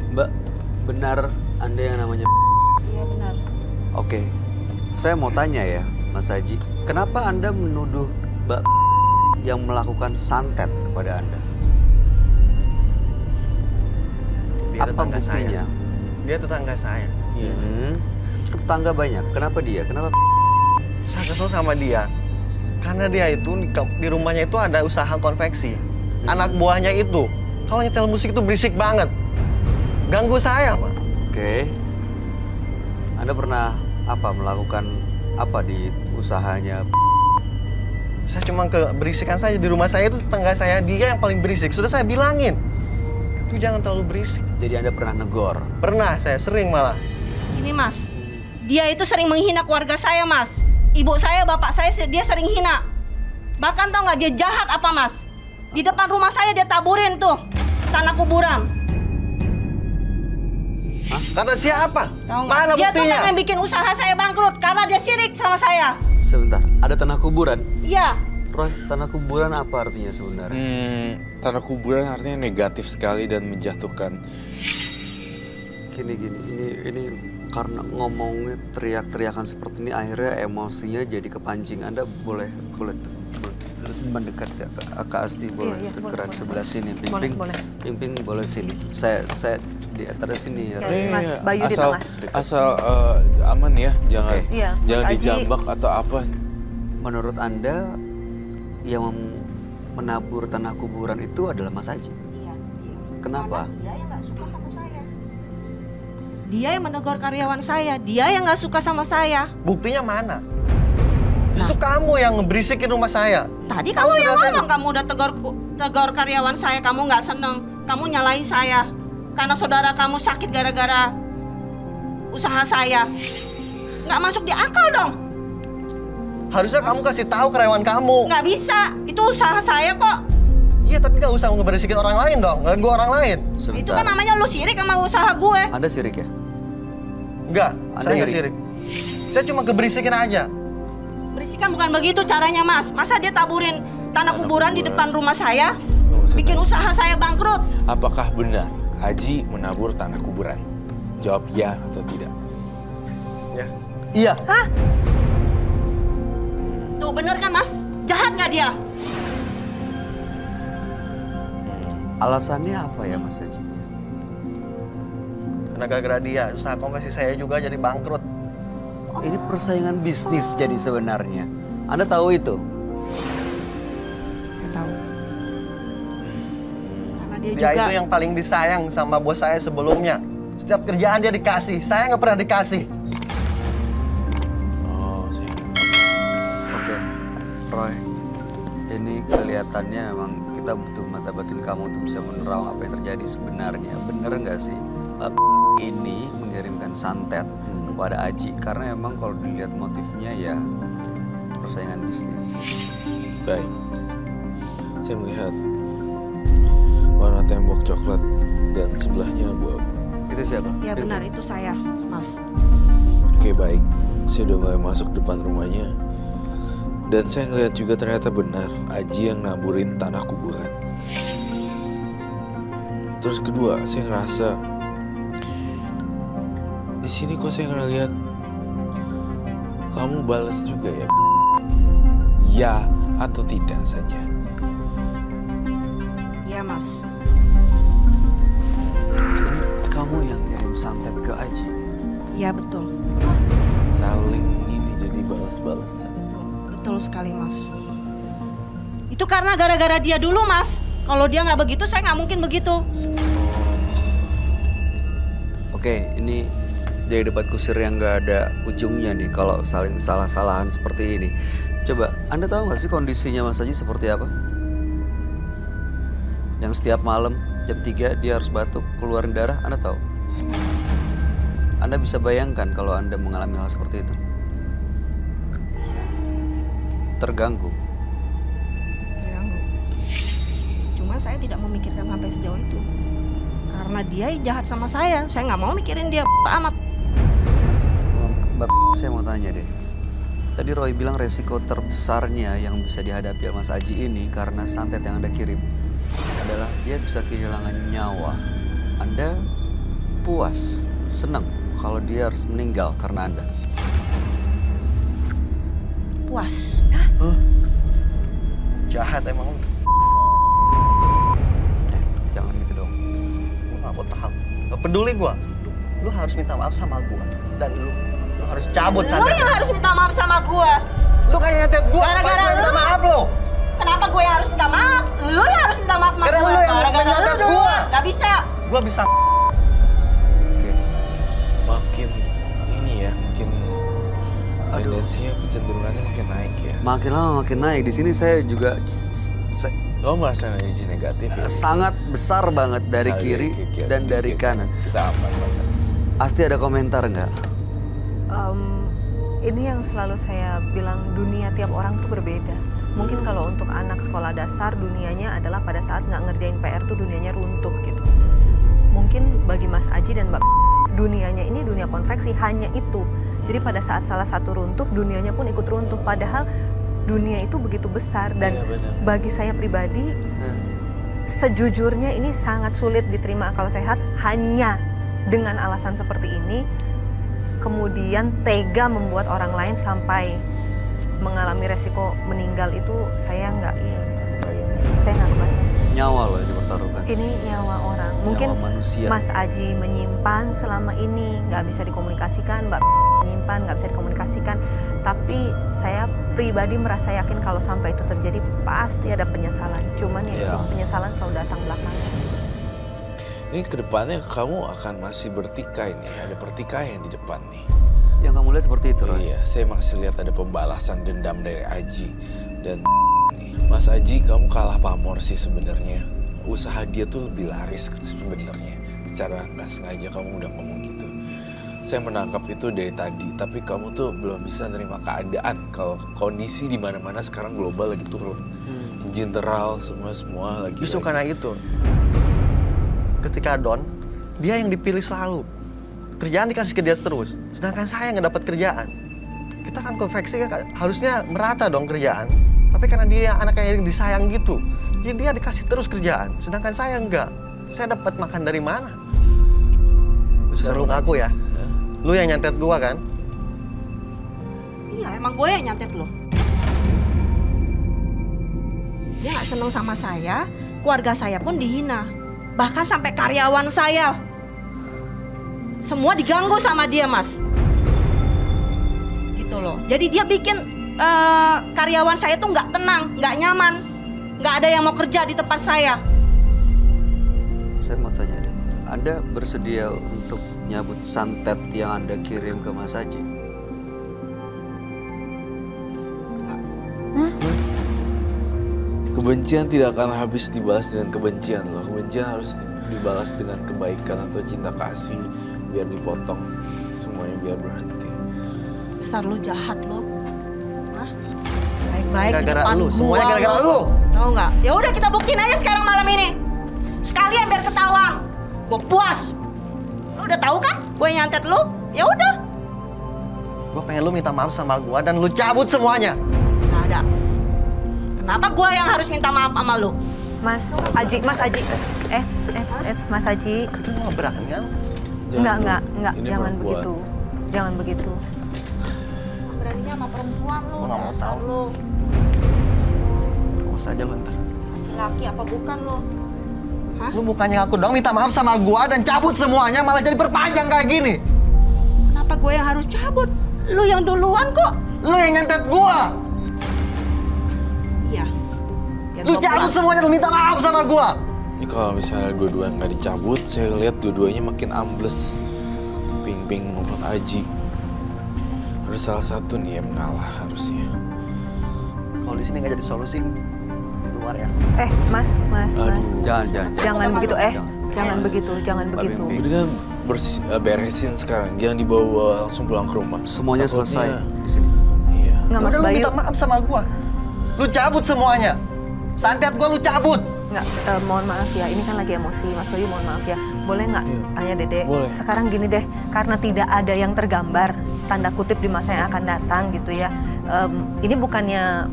Speaker 1: Mbak, benar Anda yang namanya?
Speaker 2: Iya benar.
Speaker 1: Oke, saya mau tanya ya, Mas Haji, kenapa Anda menuduh Mbak yang melakukan santet kepada Anda?
Speaker 6: Dia
Speaker 1: Apa
Speaker 6: tetangga saya.
Speaker 1: buktinya?
Speaker 6: Dia tetangga saya.
Speaker 5: Iya.
Speaker 1: Tetangga banyak, kenapa dia? Kenapa?
Speaker 6: Saya kesel sama dia. Karena dia itu di rumahnya itu ada usaha konveksi. Anak buahnya itu, kalau nyetel musik itu berisik banget. Ganggu saya, Pak.
Speaker 1: Oke, Anda pernah melakukan apa di usahanya?
Speaker 6: Saya cuma keberisikan saja di rumah saya itu tetangga saya, dia yang paling berisik. Sudah saya bilangin, itu jangan terlalu berisik.
Speaker 1: Jadi Anda pernah negor?
Speaker 6: Pernah, saya sering malah.
Speaker 7: Ini Mas, dia itu sering menghina keluarga saya Mas. Ibu saya, bapak saya, dia sering hina. Bahkan tau nggak dia jahat apa Mas? Di depan rumah saya dia taburin tuh tanah kuburan.
Speaker 6: Kata siapa?
Speaker 7: Tahu nggak?
Speaker 6: Mana
Speaker 7: Dia tuh
Speaker 6: buktinya?
Speaker 7: yang bikin usaha saya bangkrut karena dia sirik sama saya.
Speaker 1: Sebentar, ada tanah kuburan?
Speaker 7: Iya.
Speaker 1: Roy, tanah kuburan apa artinya sebenarnya?
Speaker 5: Tanah kuburan artinya negatif sekali dan menjatuhkan.
Speaker 1: Gini, ini karena ngomongnya teriak-teriakan seperti ini akhirnya emosinya jadi kepancing. Anda boleh mendekat ke Kak Asti boleh
Speaker 2: Iya,
Speaker 1: deketan
Speaker 2: boleh.
Speaker 1: sebelah sini. Ping-ping,
Speaker 2: Boleh.
Speaker 1: Ping-ping boleh sini. Saya di antara sini ya.
Speaker 2: Ya.
Speaker 1: Roy.
Speaker 2: Mas Bayu di
Speaker 5: asal,
Speaker 2: tengah.
Speaker 5: asal aman ya, jangan
Speaker 1: Oke.
Speaker 2: Iya,
Speaker 5: jangan
Speaker 2: Mas Aji.
Speaker 5: dijambak atau apa.
Speaker 1: Menurut Anda yang menabur tanah kuburan itu adalah Mas Aji?
Speaker 7: Iya, iya.
Speaker 1: Kenapa?
Speaker 7: Karena dia yang nggak suka sama saya. Dia yang menegur karyawan saya. Dia yang nggak suka sama saya.
Speaker 6: Buktinya mana? Justru kamu yang ngeberisikin rumah saya.
Speaker 7: Tadi
Speaker 6: Kamu
Speaker 7: kamu yang
Speaker 6: sudah
Speaker 7: ngomong kamu udah tegur karyawan saya. Kamu nggak seneng. Kamu nyalain saya. Karena saudara kamu sakit gara-gara usaha saya. Nggak masuk di akal dong.
Speaker 6: Harusnya kamu kasih tahu karyawan kamu.
Speaker 7: Nggak bisa. Itu usaha saya kok.
Speaker 6: Iya, tapi nggak usah ngeberisikin orang lain dong, ganggu orang lain.
Speaker 7: Itu kan namanya lu sirik sama usaha gue.
Speaker 1: Anda sirik ya?
Speaker 6: Enggak,
Speaker 1: Anda
Speaker 6: saya nggak
Speaker 1: iri?
Speaker 6: sirik. Saya cuma keberisikin aja.
Speaker 7: Berisikan bukan begitu caranya, Mas. Masa dia taburin tanah kuburan di depan rumah saya?
Speaker 5: Oh, saya
Speaker 7: Bikin
Speaker 5: tahu.
Speaker 7: usaha saya bangkrut.
Speaker 5: Apakah benar Aji menabur tanah kuburan? Jawab ya atau tidak.
Speaker 6: Ya.
Speaker 1: Iya.
Speaker 7: Tuh bener kan, Mas? Jahat nggak dia?
Speaker 1: Alasannya apa ya Mas Aji?
Speaker 6: Karena gara-gara dia, usaha konveksi saya juga jadi bangkrut.
Speaker 1: Oh, ini persaingan bisnis jadi sebenarnya. Anda tahu itu?
Speaker 7: Nggak tahu. Karena dia
Speaker 6: Dia
Speaker 7: juga
Speaker 6: itu yang paling disayang sama bos saya sebelumnya. Setiap kerjaan dia dikasih, saya nggak pernah dikasih.
Speaker 5: Oh, saya
Speaker 1: Oke, Roy. Ini kelihatannya memang kita butuh mata batin kamu untuk bisa menerawang apa yang terjadi sebenarnya. Bener nggak sih ini mengirimkan santet kepada Aji? Karena memang kalau dilihat motifnya ya persaingan bisnis.
Speaker 5: baik. Saya melihat warna tembok coklat dan sebelahnya abu-abu.
Speaker 1: Itu siapa?
Speaker 7: ya benar itu saya, Mas.
Speaker 5: Oke, baik. Saya udah mulai masuk depan rumahnya. Dan saya ngeliat juga ternyata benar Aji yang naburin tanah kuburan. Terus kedua, saya ngerasa di sini kok saya ngeliat kamu balas juga ya. Ya atau tidak saja.
Speaker 7: Iya, Mas.
Speaker 1: Kamu yang ngirim santet ke Aji?
Speaker 7: Iya, betul.
Speaker 5: Saling ini jadi balas-balasan.
Speaker 7: Betul sekali, Mas. Itu karena gara-gara dia dulu, Mas. Kalau dia nggak begitu, saya nggak mungkin begitu.
Speaker 1: Oke, ini jadi debat kusir yang nggak ada ujungnya nih kalau saling salah-salahan seperti ini. Coba, Anda tahu nggak sih kondisinya Mas Aji seperti apa? Yang setiap malam jam 3 dia harus batuk, keluarin darah, Anda tahu? Anda bisa bayangkan kalau Anda mengalami hal seperti itu? Terganggu.
Speaker 7: Terganggu. Cuma saya tidak memikirkan sampai sejauh itu. Karena dia jahat sama saya nggak mau mikirin dia amat.
Speaker 1: Mas, Mbak, saya mau tanya deh. Tadi Roy bilang resiko terbesarnya yang bisa dihadapi Mas Aji ini karena santet yang Anda kirim adalah dia bisa kehilangan nyawa. Anda puas, senang kalau dia harus meninggal karena Anda.
Speaker 7: Puas.
Speaker 6: Jahat emang lu.
Speaker 1: Jangan gitu dong.
Speaker 6: Lu nggak mau tahu. Gak peduli gua. Lu harus minta maaf sama gua. Dan lu harus cabut
Speaker 7: Lu
Speaker 6: santet.
Speaker 7: yang harus minta maaf sama gue.
Speaker 6: Lu kayak nyetet gua.
Speaker 7: Gara-gara
Speaker 6: apa gua minta
Speaker 7: lu.
Speaker 6: maaf lu.
Speaker 7: Kenapa gue yang harus minta maaf? Lu yang harus minta maaf sama
Speaker 6: Karena
Speaker 7: gue.
Speaker 6: lu yang
Speaker 7: Gara-gara
Speaker 6: menyatat
Speaker 7: lu
Speaker 6: gua.
Speaker 7: Gak bisa.
Speaker 6: Gua bisa.
Speaker 1: Oke.
Speaker 5: Makin ini ya, makin tendensinya kecenderungannya makin naik ya.
Speaker 1: Makin lama makin naik. Di sini saya juga
Speaker 5: Kamu merasa energi negatif ya?
Speaker 1: sangat besar banget dari
Speaker 5: Saling
Speaker 1: kiri
Speaker 5: kiri,
Speaker 1: dan dari
Speaker 5: kiri.
Speaker 1: kanan.
Speaker 5: Kita aman banget.
Speaker 1: Asti ada komentar nggak?
Speaker 2: Ini yang selalu saya bilang, dunia tiap orang tuh berbeda. Mungkin kalau untuk anak sekolah dasar dunianya adalah pada saat nggak ngerjain PR tuh dunianya runtuh gitu. Mungkin bagi Mas Aji dan Mbak dunianya ini dunia konveksi hanya itu. Jadi pada saat salah satu runtuh dunianya pun ikut runtuh. Padahal dunia itu begitu besar dan
Speaker 5: Iya, benar.
Speaker 2: bagi saya pribadi sejujurnya ini sangat sulit diterima akal sehat hanya dengan alasan seperti ini. Kemudian tega membuat orang lain sampai mengalami resiko meninggal itu saya nggak
Speaker 5: Iya,
Speaker 2: kebayang.
Speaker 1: Nyawa loh yang dipertaruhkan.
Speaker 2: Ini nyawa orang. Mungkin
Speaker 1: Nyawa manusia.
Speaker 2: Mas Aji menyimpan selama ini nggak bisa dikomunikasikan, Mbak menyimpan nggak bisa dikomunikasikan. Tapi saya pribadi merasa yakin kalau sampai itu terjadi pasti ada penyesalan. Cuman ya
Speaker 1: Iya.
Speaker 2: itu penyesalan selalu datang belakangan.
Speaker 5: Ini kedepannya kamu akan masih bertikai nih, ada pertikaian di depan nih.
Speaker 1: Yang kamu lihat seperti itu,
Speaker 5: Oh
Speaker 1: Roy?
Speaker 5: iya, saya masih lihat ada pembalasan dendam dari Aji dan nih. Mas Aji, kamu kalah pamor sih sebenarnya. Usaha dia tuh lebih laris sebenarnya. Secara nggak sengaja kamu udah ngomong gitu. Saya menangkap itu dari tadi, tapi kamu tuh belum bisa nerima keadaan kalau kondisi di mana-mana sekarang global lagi turun. General semua lagi.
Speaker 6: Justru karena itu, ketika Don, dia yang dipilih selalu. Kerjaan dikasih ke dia terus, sedangkan saya nggak dapat kerjaan. Kita kan konveksi kan harusnya merata dong kerjaan. Tapi karena dia anaknya yang disayang gitu, jadi dia dikasih terus kerjaan, sedangkan saya enggak. Saya dapat makan dari mana? Seru ngaku ya, lu yang nyantet gua kan?
Speaker 7: Iya, emang gue yang nyantet lo. Dia nggak seneng sama saya, keluarga saya pun dihina. Bahkan sampai karyawan saya. Semua diganggu sama dia, Mas. Gitu loh. Jadi dia bikin karyawan saya tuh nggak tenang, nggak nyaman. Nggak ada yang mau kerja di tempat saya.
Speaker 1: Saya mau tanya deh, Anda bersedia untuk nyabut santet yang Anda kirim ke Mas Aji?
Speaker 5: Kebencian tidak akan habis dibalas dengan kebencian loh. Kebencian harus dibalas dengan kebaikan atau cinta kasih biar dipotong semuanya biar berhenti.
Speaker 7: Besar lo jahat lo. Hah? Baik-baik di
Speaker 6: Gara-gara
Speaker 7: depan
Speaker 6: lu,
Speaker 7: gua
Speaker 6: semuanya gara-gara lu.
Speaker 7: Tahu nggak? Ya udah kita buktiin aja sekarang malam ini. Sekalian biar ketahuan. Gue puas. Lo udah tahu kan? Gue yang nyantet lo. Ya udah.
Speaker 6: Gua pengen lu minta maaf sama gua dan lu cabut semuanya.
Speaker 7: Nggak ada. Kenapa gue yang harus minta maaf sama lo?
Speaker 2: Mas Aji, Mas Aji.
Speaker 6: Lu mau berani kan?
Speaker 2: Enggak,
Speaker 5: Ini
Speaker 2: jangan
Speaker 5: perempuan.
Speaker 2: begitu. Jangan begitu.
Speaker 7: Beraninya sama perempuan lo,
Speaker 6: Gua nggak mau
Speaker 7: dasar
Speaker 6: tahu.
Speaker 7: lo.
Speaker 6: Awas aja lu ntar.
Speaker 7: Laki apa bukan lo? Hah?
Speaker 6: Lu bukannya aku dong minta maaf sama gua dan cabut semuanya malah jadi perpanjang kayak gini.
Speaker 7: Kenapa gue yang harus cabut? Lu yang duluan kok.
Speaker 6: Lu yang nyantet gua.
Speaker 7: Iya. Biar
Speaker 6: Lu
Speaker 7: gua
Speaker 6: cabut
Speaker 7: puas.
Speaker 6: semuanya, lu minta maaf sama gua.
Speaker 5: Ini kalau misalnya dua-duanya nggak dicabut, saya lihat dua-duanya makin ambles. Ping-ping maupun Aji. Harus salah satu nih yang mengalah harusnya.
Speaker 6: Kalau di sini nggak jadi solusi, di luar ya.
Speaker 2: Mas.
Speaker 5: Aduh.
Speaker 2: Jangan begitu, jangan begitu.
Speaker 1: Bimbi.
Speaker 5: Mendingan beresin sekarang, jangan dibawa langsung pulang ke rumah.
Speaker 1: Semuanya
Speaker 5: Takutnya-
Speaker 1: selesai di sini.
Speaker 5: Iya.
Speaker 2: Nggak, Mas
Speaker 6: Udah, lu
Speaker 2: Bayu.
Speaker 6: minta maaf sama gua. Lu cabut semuanya. Santet gua lu cabut.
Speaker 2: Nggak, mohon maaf ya, ini kan lagi emosi, Mas Bayu mohon maaf ya. Boleh nggak tanya Dede?
Speaker 5: Boleh.
Speaker 2: Sekarang gini deh, karena tidak ada yang tergambar, tanda kutip di masa yang akan datang gitu ya. Ini bukannya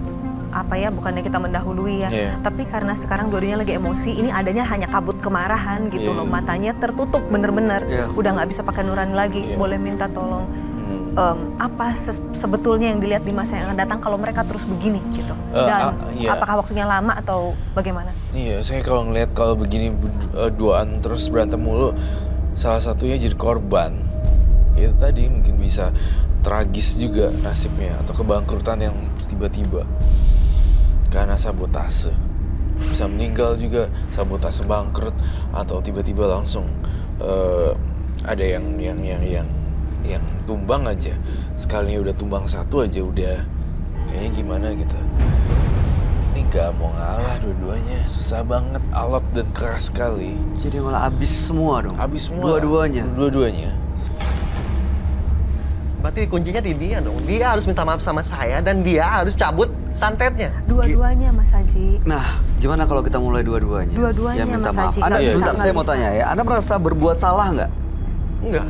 Speaker 2: bukannya kita mendahului ya.
Speaker 5: Iya.
Speaker 2: Tapi karena sekarang dua-duanya lagi emosi, ini adanya hanya kabut kemarahan gitu
Speaker 5: Iya.
Speaker 2: loh. Matanya tertutup bener-bener,
Speaker 1: Iya.
Speaker 2: udah nggak bisa pakai nurani lagi.
Speaker 5: Iya.
Speaker 2: Boleh minta tolong. Apa sebetulnya yang dilihat di masa yang akan datang kalau mereka terus begini gitu? Dan
Speaker 5: iya.
Speaker 2: apakah waktunya lama atau bagaimana?
Speaker 5: Iya, saya kalau ngeliat kalau begini duaan terus berantem mulu, salah satunya jadi korban. Itu tadi mungkin bisa tragis juga nasibnya atau kebangkrutan yang tiba-tiba karena sabotase. Bisa meninggal juga, sabotase bangkrut atau tiba-tiba langsung ada yang tumbang aja. Sekalinya udah tumbang satu aja udah kayaknya gimana gitu. Ini gak mau ngalah dua-duanya, susah banget, alot dan keras sekali.
Speaker 1: Jadi malah habis semua dong.
Speaker 5: Habis semua.
Speaker 1: Dua-duanya.
Speaker 5: Dua-duanya.
Speaker 6: Berarti kuncinya di dia dong. Dia harus minta maaf sama saya dan dia harus cabut santetnya.
Speaker 2: Dua-duanya Mas Haji.
Speaker 1: Nah, gimana kalau kita mulai dua-duanya?
Speaker 2: Dua-duanya,
Speaker 1: Ya minta
Speaker 2: Mas
Speaker 1: maaf.
Speaker 2: Haji.
Speaker 1: Anda
Speaker 2: Nggak bisa,
Speaker 1: sebentar,
Speaker 2: nggak
Speaker 1: saya mau
Speaker 2: bisa.
Speaker 1: tanya ya. Anda merasa berbuat salah nggak?
Speaker 6: Enggak.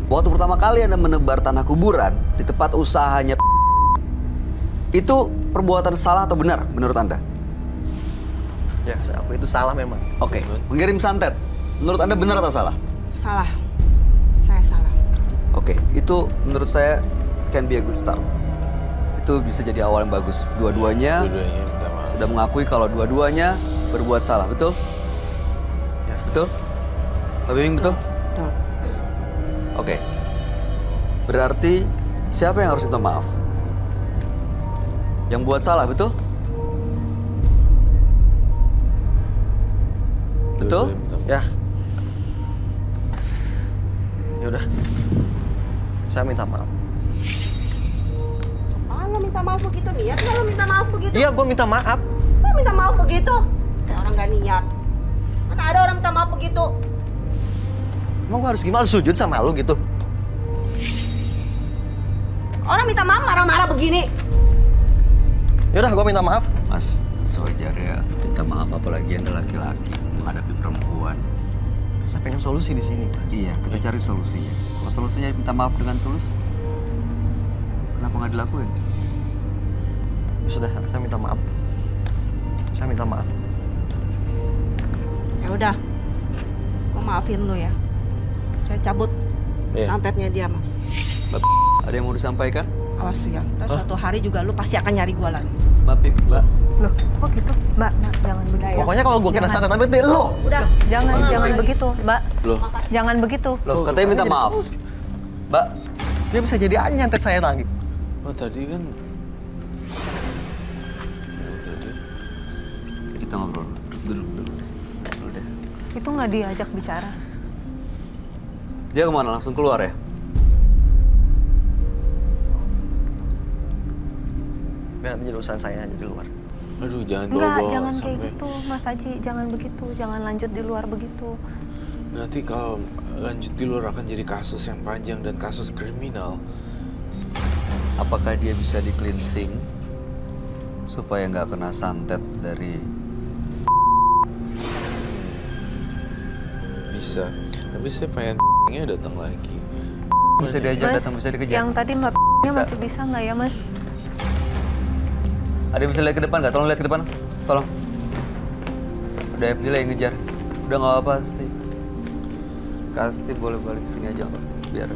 Speaker 1: Waktu pertama kali Anda menebar tanah kuburan di tempat usahanya itu perbuatan salah atau benar menurut Anda?
Speaker 6: Ya, aku itu salah memang.
Speaker 1: Oke, mengirim santet. Menurut Anda benar atau salah?
Speaker 7: Salah. Saya salah.
Speaker 1: Oke, itu menurut saya can be a good start. itu bisa jadi awal yang bagus. Dua-duanya
Speaker 5: Dua-duanya minta maaf.
Speaker 1: sudah mengakui kalau dua-duanya berbuat salah, betul?
Speaker 6: Ya.
Speaker 1: Betul? Mbak Biming, betul?
Speaker 7: Betul.
Speaker 1: Oke. Berarti siapa yang harus minta maaf? Yang buat salah, betul? Betul?
Speaker 5: Dua-duanya minta maaf.
Speaker 6: Ya. Ya udah. Saya minta maaf.
Speaker 7: Lo minta maaf begitu niat nggak lo minta maaf begitu?
Speaker 6: Iya, gue minta maaf.
Speaker 7: Lo minta maaf begitu? Kayak orang nggak niat. Mana ada orang minta maaf begitu?
Speaker 6: Emang gue harus gimana? Sujud sama lu gitu?
Speaker 7: Orang minta maaf marah-marah begini.
Speaker 6: Ya udah, gue minta maaf.
Speaker 1: Mas, sewajarnya minta maaf apalagi Anda laki-laki menghadapi perempuan.
Speaker 6: Saya pengen solusi di sini, Mas.
Speaker 1: Iya, kita cari solusinya. Kalau solusinya minta maaf dengan tulus, kenapa nggak dilakuin?
Speaker 6: Ya sudah, saya minta maaf. Saya minta maaf.
Speaker 7: Ya udah, gue maafin lo ya. Saya cabut
Speaker 5: Iya.
Speaker 7: santetnya dia mas.
Speaker 1: Ada yang mau disampaikan?
Speaker 7: Awas lu ya. Terus suatu hari juga lu pasti akan nyari gue lagi.
Speaker 1: Mbak Pip, Mbak.
Speaker 2: Loh, kok gitu? Mbak, jangan begitu.
Speaker 6: Pokoknya kalau gue kena santet nanti lo.
Speaker 7: Udah.
Speaker 2: Jangan begitu, Mbak.
Speaker 5: Loh,
Speaker 2: Jangan begitu.
Speaker 1: Loh, katanya minta maaf. Mbak,
Speaker 6: Dia bisa jadi nyantet saya lagi.
Speaker 5: oh tadi kan. Ya udah deh.
Speaker 1: kita ngobrol. Duduk dulu deh. Dulu deh.
Speaker 2: Itu nggak diajak bicara.
Speaker 1: Dia kemana? Langsung keluar ya?
Speaker 6: Biar nanti jadi urusan saya aja di luar.
Speaker 5: Aduh, jangan
Speaker 2: Enggak,
Speaker 5: bawa-bawa
Speaker 2: jangan kayak
Speaker 5: sampai.
Speaker 2: gitu, Mas Aji. Jangan begitu. Jangan lanjut di luar begitu.
Speaker 5: Nanti kalau lanjut di luar akan jadi kasus yang panjang dan kasus kriminal.
Speaker 1: Apakah dia bisa di cleansing supaya nggak kena santet dari...
Speaker 5: Bisa. Tapi saya pengen nya datang lagi.
Speaker 1: Bisa diajak
Speaker 2: Mas,
Speaker 1: datang, bisa dikejar.
Speaker 2: yang tadi Mbak
Speaker 1: Bisa.
Speaker 2: masih bisa nggak ya, Mas?
Speaker 1: Ada yang bisa lihat ke depan nggak? Tolong lihat ke depan. Tolong. Udah FD lah yang ngejar. Udah nggak apa-apa, Kasti. Kasti boleh balik sini aja kok. Biar.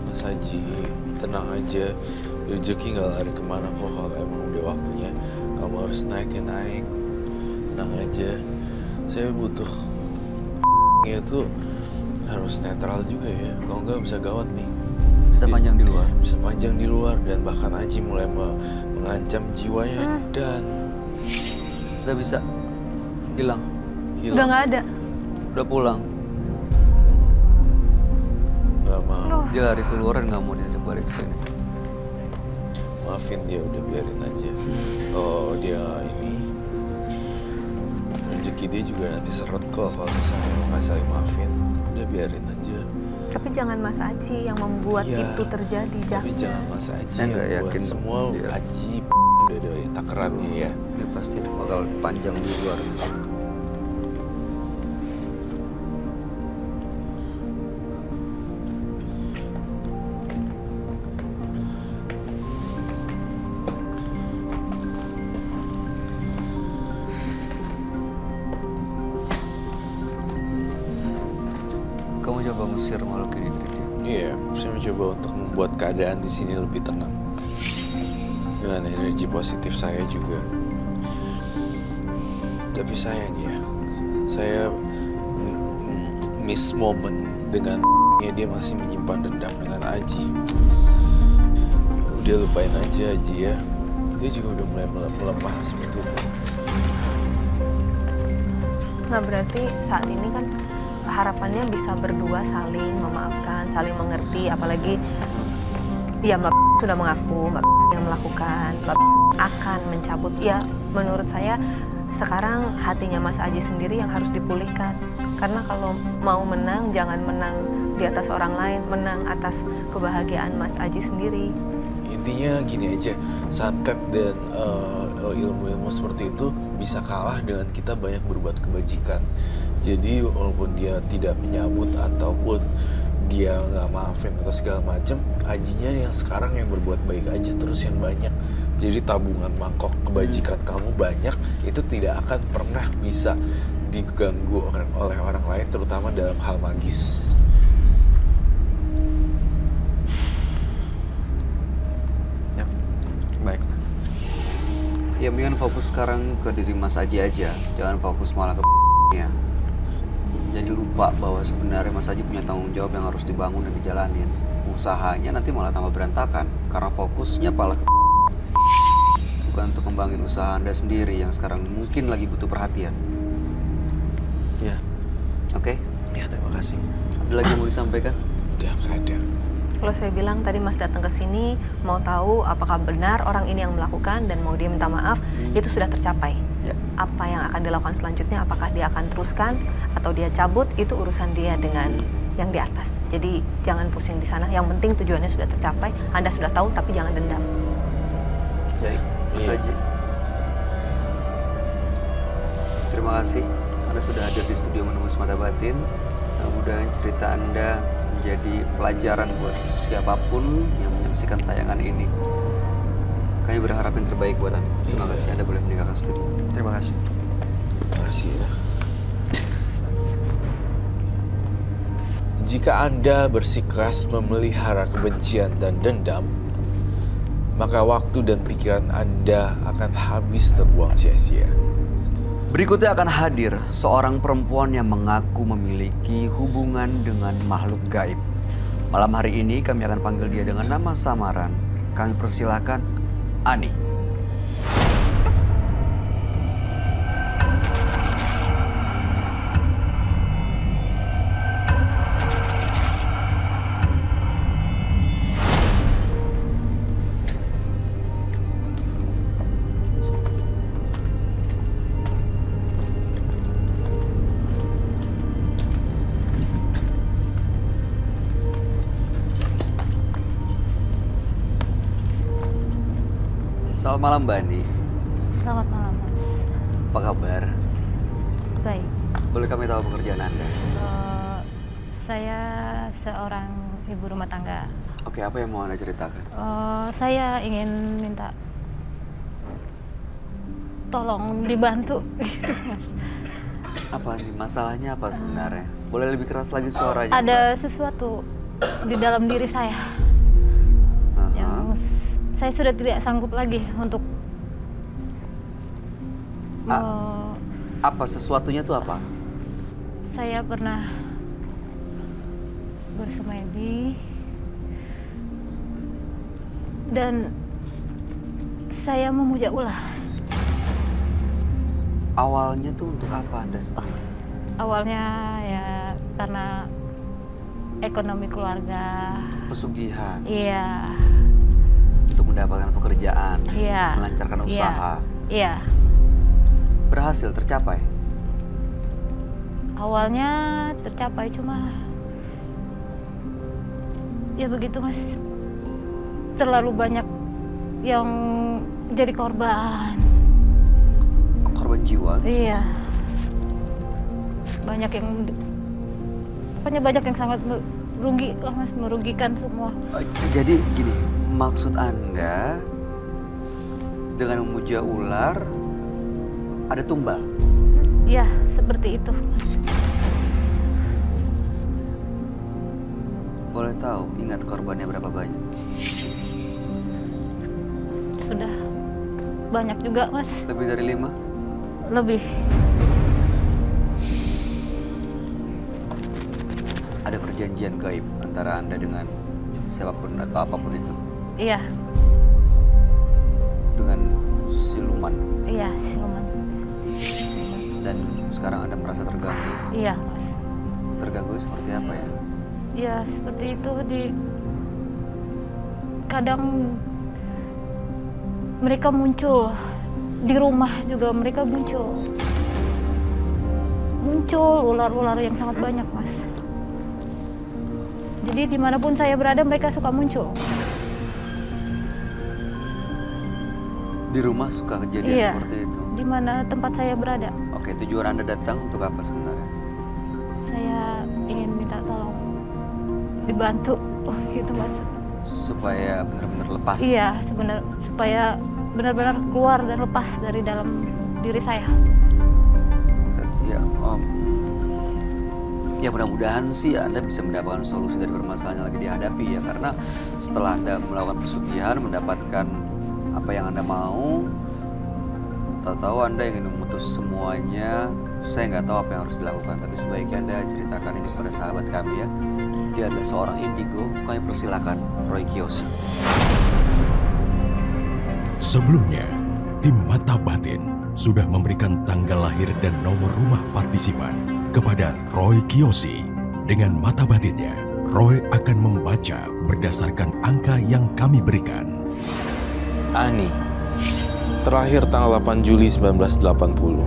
Speaker 5: Mas Haji, tenang aja. Rezeki nggak lari kemana kok. Kalau emang udah waktunya, kamu harus naik ya naik. Tenang aja. Saya butuh itu harus netral juga ya. Kalau nggak bisa gawat nih.
Speaker 1: Bisa panjang di luar.
Speaker 5: Bisa panjang di luar dan bahkan Haji mulai mengancam jiwanya dan
Speaker 1: Nggak bisa. Hilang.
Speaker 5: hilang.
Speaker 2: Udah nggak ada.
Speaker 1: Udah pulang.
Speaker 5: Nggak mau.
Speaker 2: Aduh.
Speaker 1: Dia lari keluar dan nggak mau diajak balik ke sini.
Speaker 5: Maafin dia, udah biarin aja. Oh dia ini rezeki dia juga nanti seret kok kalau misalnya lo nggak saling maafin. Udah biarin aja.
Speaker 2: Tapi jangan Mas Aji yang membuat
Speaker 5: Iya.
Speaker 2: itu terjadi.
Speaker 5: Tapi jangan
Speaker 2: Jangan.
Speaker 5: Mas Aji
Speaker 1: Saya nggak
Speaker 5: yang buat
Speaker 1: yakin
Speaker 5: semua
Speaker 1: dia.
Speaker 5: Aji udah ada takarannya ya.
Speaker 1: Ini pasti bakal panjang di luar. Kamu coba ngusir makhluk ini dari dia.
Speaker 5: Iya, saya mencoba untuk membuat keadaan di sini lebih tenang dengan energi positif saya juga. Tapi sayang ya, saya miss moment dengan dia masih menyimpan dendam dengan Aji. Udah lupain aja Aji ya. Dia juga udah mulai melemah seperti itu.
Speaker 2: Nah berarti saat ini kan harapannya bisa berdua saling memaafkan, saling mengerti, apalagi ya Mbak sudah mengaku, Mbak yang melakukan, Mbak akan mencabut. Ya menurut saya sekarang hatinya Mas Aji sendiri yang harus dipulihkan. Karena kalau mau menang, jangan menang di atas orang lain, menang atas kebahagiaan Mas Aji sendiri.
Speaker 5: Intinya gini aja, santet dan ilmu-ilmu seperti itu bisa kalah dengan kita banyak berbuat kebajikan. Jadi walaupun dia tidak menyambut ataupun dia nggak maafin atau segala macam, Ajinya yang sekarang yang berbuat baik aja terus yang banyak. Jadi tabungan mangkok kebajikan kamu banyak, itu tidak akan pernah bisa diganggu oleh orang lain, terutama dalam hal magis.
Speaker 6: Ya, baik.
Speaker 1: Ya mendingan fokus sekarang ke diri Mas Aji aja, jangan fokus malah ke nya. Jadi lupa bahwa sebenarnya Mas Aji punya tanggung jawab yang harus dibangun dan dijalanin. Usahanya nanti malah tambah berantakan karena fokusnya malah ke bukan untuk kembangin usaha Anda sendiri yang sekarang mungkin lagi butuh perhatian.
Speaker 6: Ya,
Speaker 1: Oke?
Speaker 6: ya terima kasih.
Speaker 1: Ada lagi yang mau disampaikan?
Speaker 5: Udah gak ada.
Speaker 2: Kalau saya bilang tadi Mas datang ke sini mau tahu apakah benar orang ini yang melakukan dan mau dia minta maaf, itu sudah tercapai.
Speaker 1: Ya.
Speaker 2: Apa yang akan dilakukan selanjutnya, apakah dia akan teruskan atau dia cabut, itu urusan dia dengan yang di atas. Jadi jangan pusing di sana. Yang penting tujuannya sudah tercapai. Anda sudah tahu, tapi jangan dendam.
Speaker 1: Baik, Mas
Speaker 5: Iya.
Speaker 1: Aji. Terima kasih Anda sudah hadir di studio Menembus Mata Batin. Mudah-mudahan cerita Anda menjadi pelajaran buat siapapun yang menyaksikan tayangan ini. Kami berharap yang terbaik buat Anda. Terima kasih Anda boleh meninggalkan studio.
Speaker 6: Terima kasih.
Speaker 5: Terima kasih ya. Jika Anda bersikeras memelihara kebencian dan dendam, maka waktu dan pikiran Anda akan habis terbuang sia-sia.
Speaker 1: Berikutnya akan hadir seorang perempuan yang mengaku memiliki hubungan dengan makhluk gaib. Malam hari ini kami akan panggil dia dengan nama samaran. Kami persilahkan Ani. Selamat malam Mbak Ani.
Speaker 8: Selamat malam, Mas.
Speaker 1: Apa kabar?
Speaker 8: Baik.
Speaker 1: Boleh kami tahu pekerjaan Anda?
Speaker 8: Saya seorang ibu rumah tangga.
Speaker 1: Oke, apa yang mau Anda ceritakan?
Speaker 8: Saya ingin minta tolong dibantu, Mas.
Speaker 1: Apa nih masalahnya apa sebenarnya? Boleh lebih keras lagi suaranya?
Speaker 8: Ada sesuatu di dalam diri saya
Speaker 1: Mbak?
Speaker 8: yang saya sudah tidak sanggup lagi untuk
Speaker 1: Apa sesuatunya tuh apa?
Speaker 8: saya pernah bersemedi dan saya memuja ular.
Speaker 1: Awalnya tuh untuk apa Anda sendiri?
Speaker 8: Awalnya ya karena ekonomi keluarga.
Speaker 1: Pesugihan,
Speaker 8: Iya,
Speaker 1: untuk mendapatkan pekerjaan,
Speaker 8: iya.
Speaker 1: melancarkan
Speaker 8: Iya.
Speaker 1: usaha.
Speaker 8: Iya.
Speaker 1: Berhasil tercapai?
Speaker 8: Awalnya tercapai cuma ya begitu, Mas. Terlalu banyak yang jadi korban.
Speaker 1: Korban jiwa gitu?
Speaker 8: Iya. Banyak yang pokoknya banyak yang sangat merugi lah, Mas, merugikan semua.
Speaker 1: Jadi gini, maksud Anda dengan memuja ular ada tumbal?
Speaker 8: Iya, seperti itu.
Speaker 1: Boleh tahu ingat korbannya berapa banyak?
Speaker 8: Sudah banyak juga, Mas.
Speaker 1: Lebih dari 5?
Speaker 8: Lebih.
Speaker 1: Ada perjanjian gaib antara Anda dengan siapapun atau apapun itu?
Speaker 8: Iya,
Speaker 1: Dengan siluman?
Speaker 8: iya, siluman.
Speaker 1: Dan sekarang Anda merasa terganggu?
Speaker 8: Iya, Mas.
Speaker 1: Terganggu seperti apa ya?
Speaker 8: Ya seperti itu kadang mereka muncul di rumah juga, mereka muncul ular-ular yang sangat banyak, Mas. Jadi dimanapun saya berada mereka suka muncul.
Speaker 1: Di rumah suka kejadian
Speaker 8: Iya.
Speaker 1: seperti itu?
Speaker 8: Di mana tempat saya berada.
Speaker 1: Oke, tujuan Anda datang untuk apa sebenarnya?
Speaker 8: Saya ingin minta tolong dibantu, gitu, Mas.
Speaker 1: Supaya benar-benar lepas?
Speaker 8: Iya, supaya benar-benar keluar dan lepas dari dalam diri saya.
Speaker 1: Ya, Ya mudah-mudahan sih Anda bisa mendapatkan solusi dari permasalahan yang lagi dihadapi ya. Karena setelah Anda melakukan pesugihan, mendapatkan apa yang Anda mau, tahu-tahu Anda ingin memutus semuanya. Saya nggak tahu apa yang harus dilakukan, tapi sebaiknya Anda ceritakan ini kepada sahabat kami ya. Dia adalah seorang indigo, kami persilakan Roy Kiyoshi.
Speaker 4: Sebelumnya, tim Mata Batin sudah memberikan tanggal lahir dan nomor rumah partisipan kepada Roy Kiyoshi. Dengan mata batinnya, Roy akan membaca berdasarkan angka yang kami berikan.
Speaker 5: Ani, terakhir tanggal 8 Juli 1980.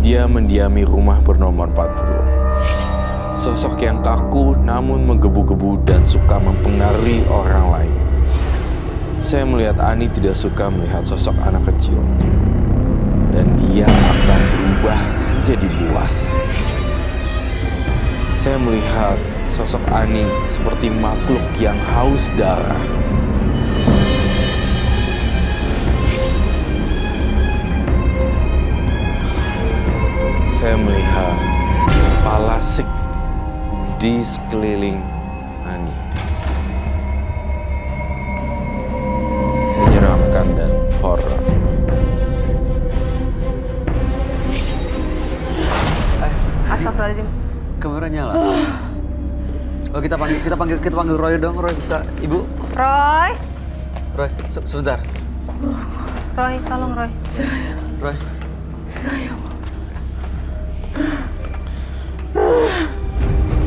Speaker 5: Dia mendiami rumah bernomor 40. Sosok yang kaku namun menggebu-gebu dan suka mempengaruhi orang lain. Saya melihat Ani tidak suka melihat sosok anak kecil. Dan dia akan berubah menjadi buas. Saya melihat sosok Ani seperti makhluk yang haus darah. Saya melihat palasik di sekeliling Ani. Menyeramkan dan horor.
Speaker 2: Astagfirullahaladzim.
Speaker 1: Kamera nyala. Oh, kita panggil Roy dong. Roy bisa, Ibu.
Speaker 2: Roy,
Speaker 1: Roy, sebentar.
Speaker 2: Roy, tolong Roy.
Speaker 1: Roy.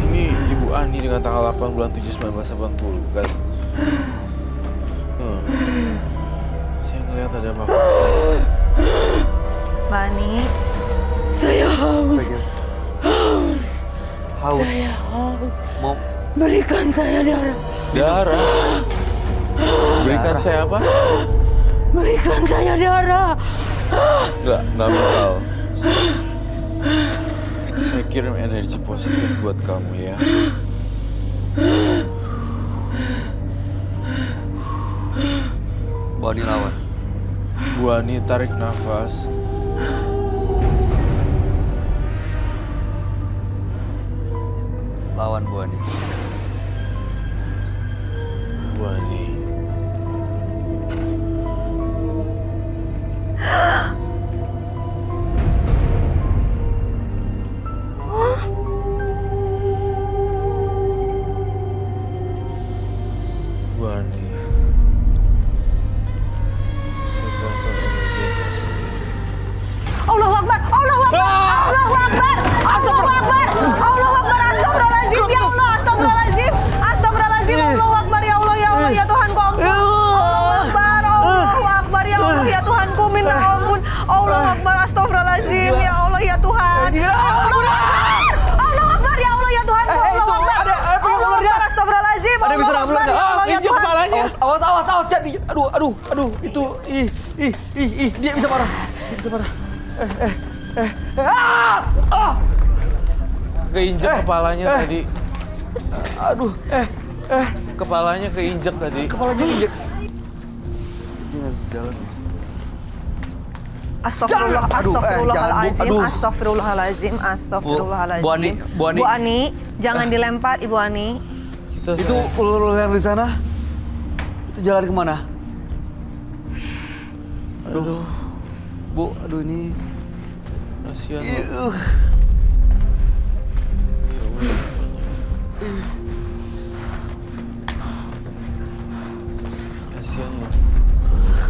Speaker 5: Ini Ibu Ani dengan tanggal 8 bulan 7 1980, bukan? Saya ngelihat ada makhluk.
Speaker 2: Mbak Ani,
Speaker 1: Haus. Mau
Speaker 8: Berikan saya darah.
Speaker 5: Darah. Berikan saya apa?
Speaker 8: Berikan saya darah.
Speaker 5: Enggak bakal. Saya kirim energi positif buat kamu ya.
Speaker 1: Bu Ani lawan.
Speaker 5: Bu Ani tarik nafas.
Speaker 1: Lawan Bu Ani.
Speaker 5: Bu Ani. Bu Ani. Saya terasa energi yang positif.
Speaker 2: Allahu Akbar, Allahu Akbar, Allahu Akbar, Allahu Akbar, Allahu Akbar, astagfirullahaladzim, ya Allah, astagfirullahaladzim, astagfirullahaladzim, Allahu Akbar, ya Allah, ya Tuhanku, ampun, Allahu Akbar, ya Allah, ya Tuhanku, minta ampun, Allahu Akbar, astagfirullahaladzim, ya Allah, ya Tuhan, Allahu Akbar, ya Allah, ya Tuhanku, Allahu Akbar, Allahu Akbar, astagfirullahaladzim,
Speaker 1: Ada bisa
Speaker 2: Allahu Akbar, ya Allah, ya
Speaker 5: Injek
Speaker 2: Tuhan.
Speaker 5: kepalanya.
Speaker 1: Awas jadi. Aduh, itu dia bisa marah. Dia bisa marah.
Speaker 5: Keinjek kepalanya tadi.
Speaker 1: Aduh,
Speaker 5: Kepalanya keinjek tadi.
Speaker 1: kepalanya injek. Dia nggak bisa jalan.
Speaker 2: Astagfirullahaladzim,
Speaker 1: Bu Ani.
Speaker 2: Bu Ani, jangan dilempar, Ibu Ani.
Speaker 1: Itu ular yang di sana. Itu jalan kemana? Aduh. Bu, aduh ini.
Speaker 5: Kasihan lo. Kasihan lo.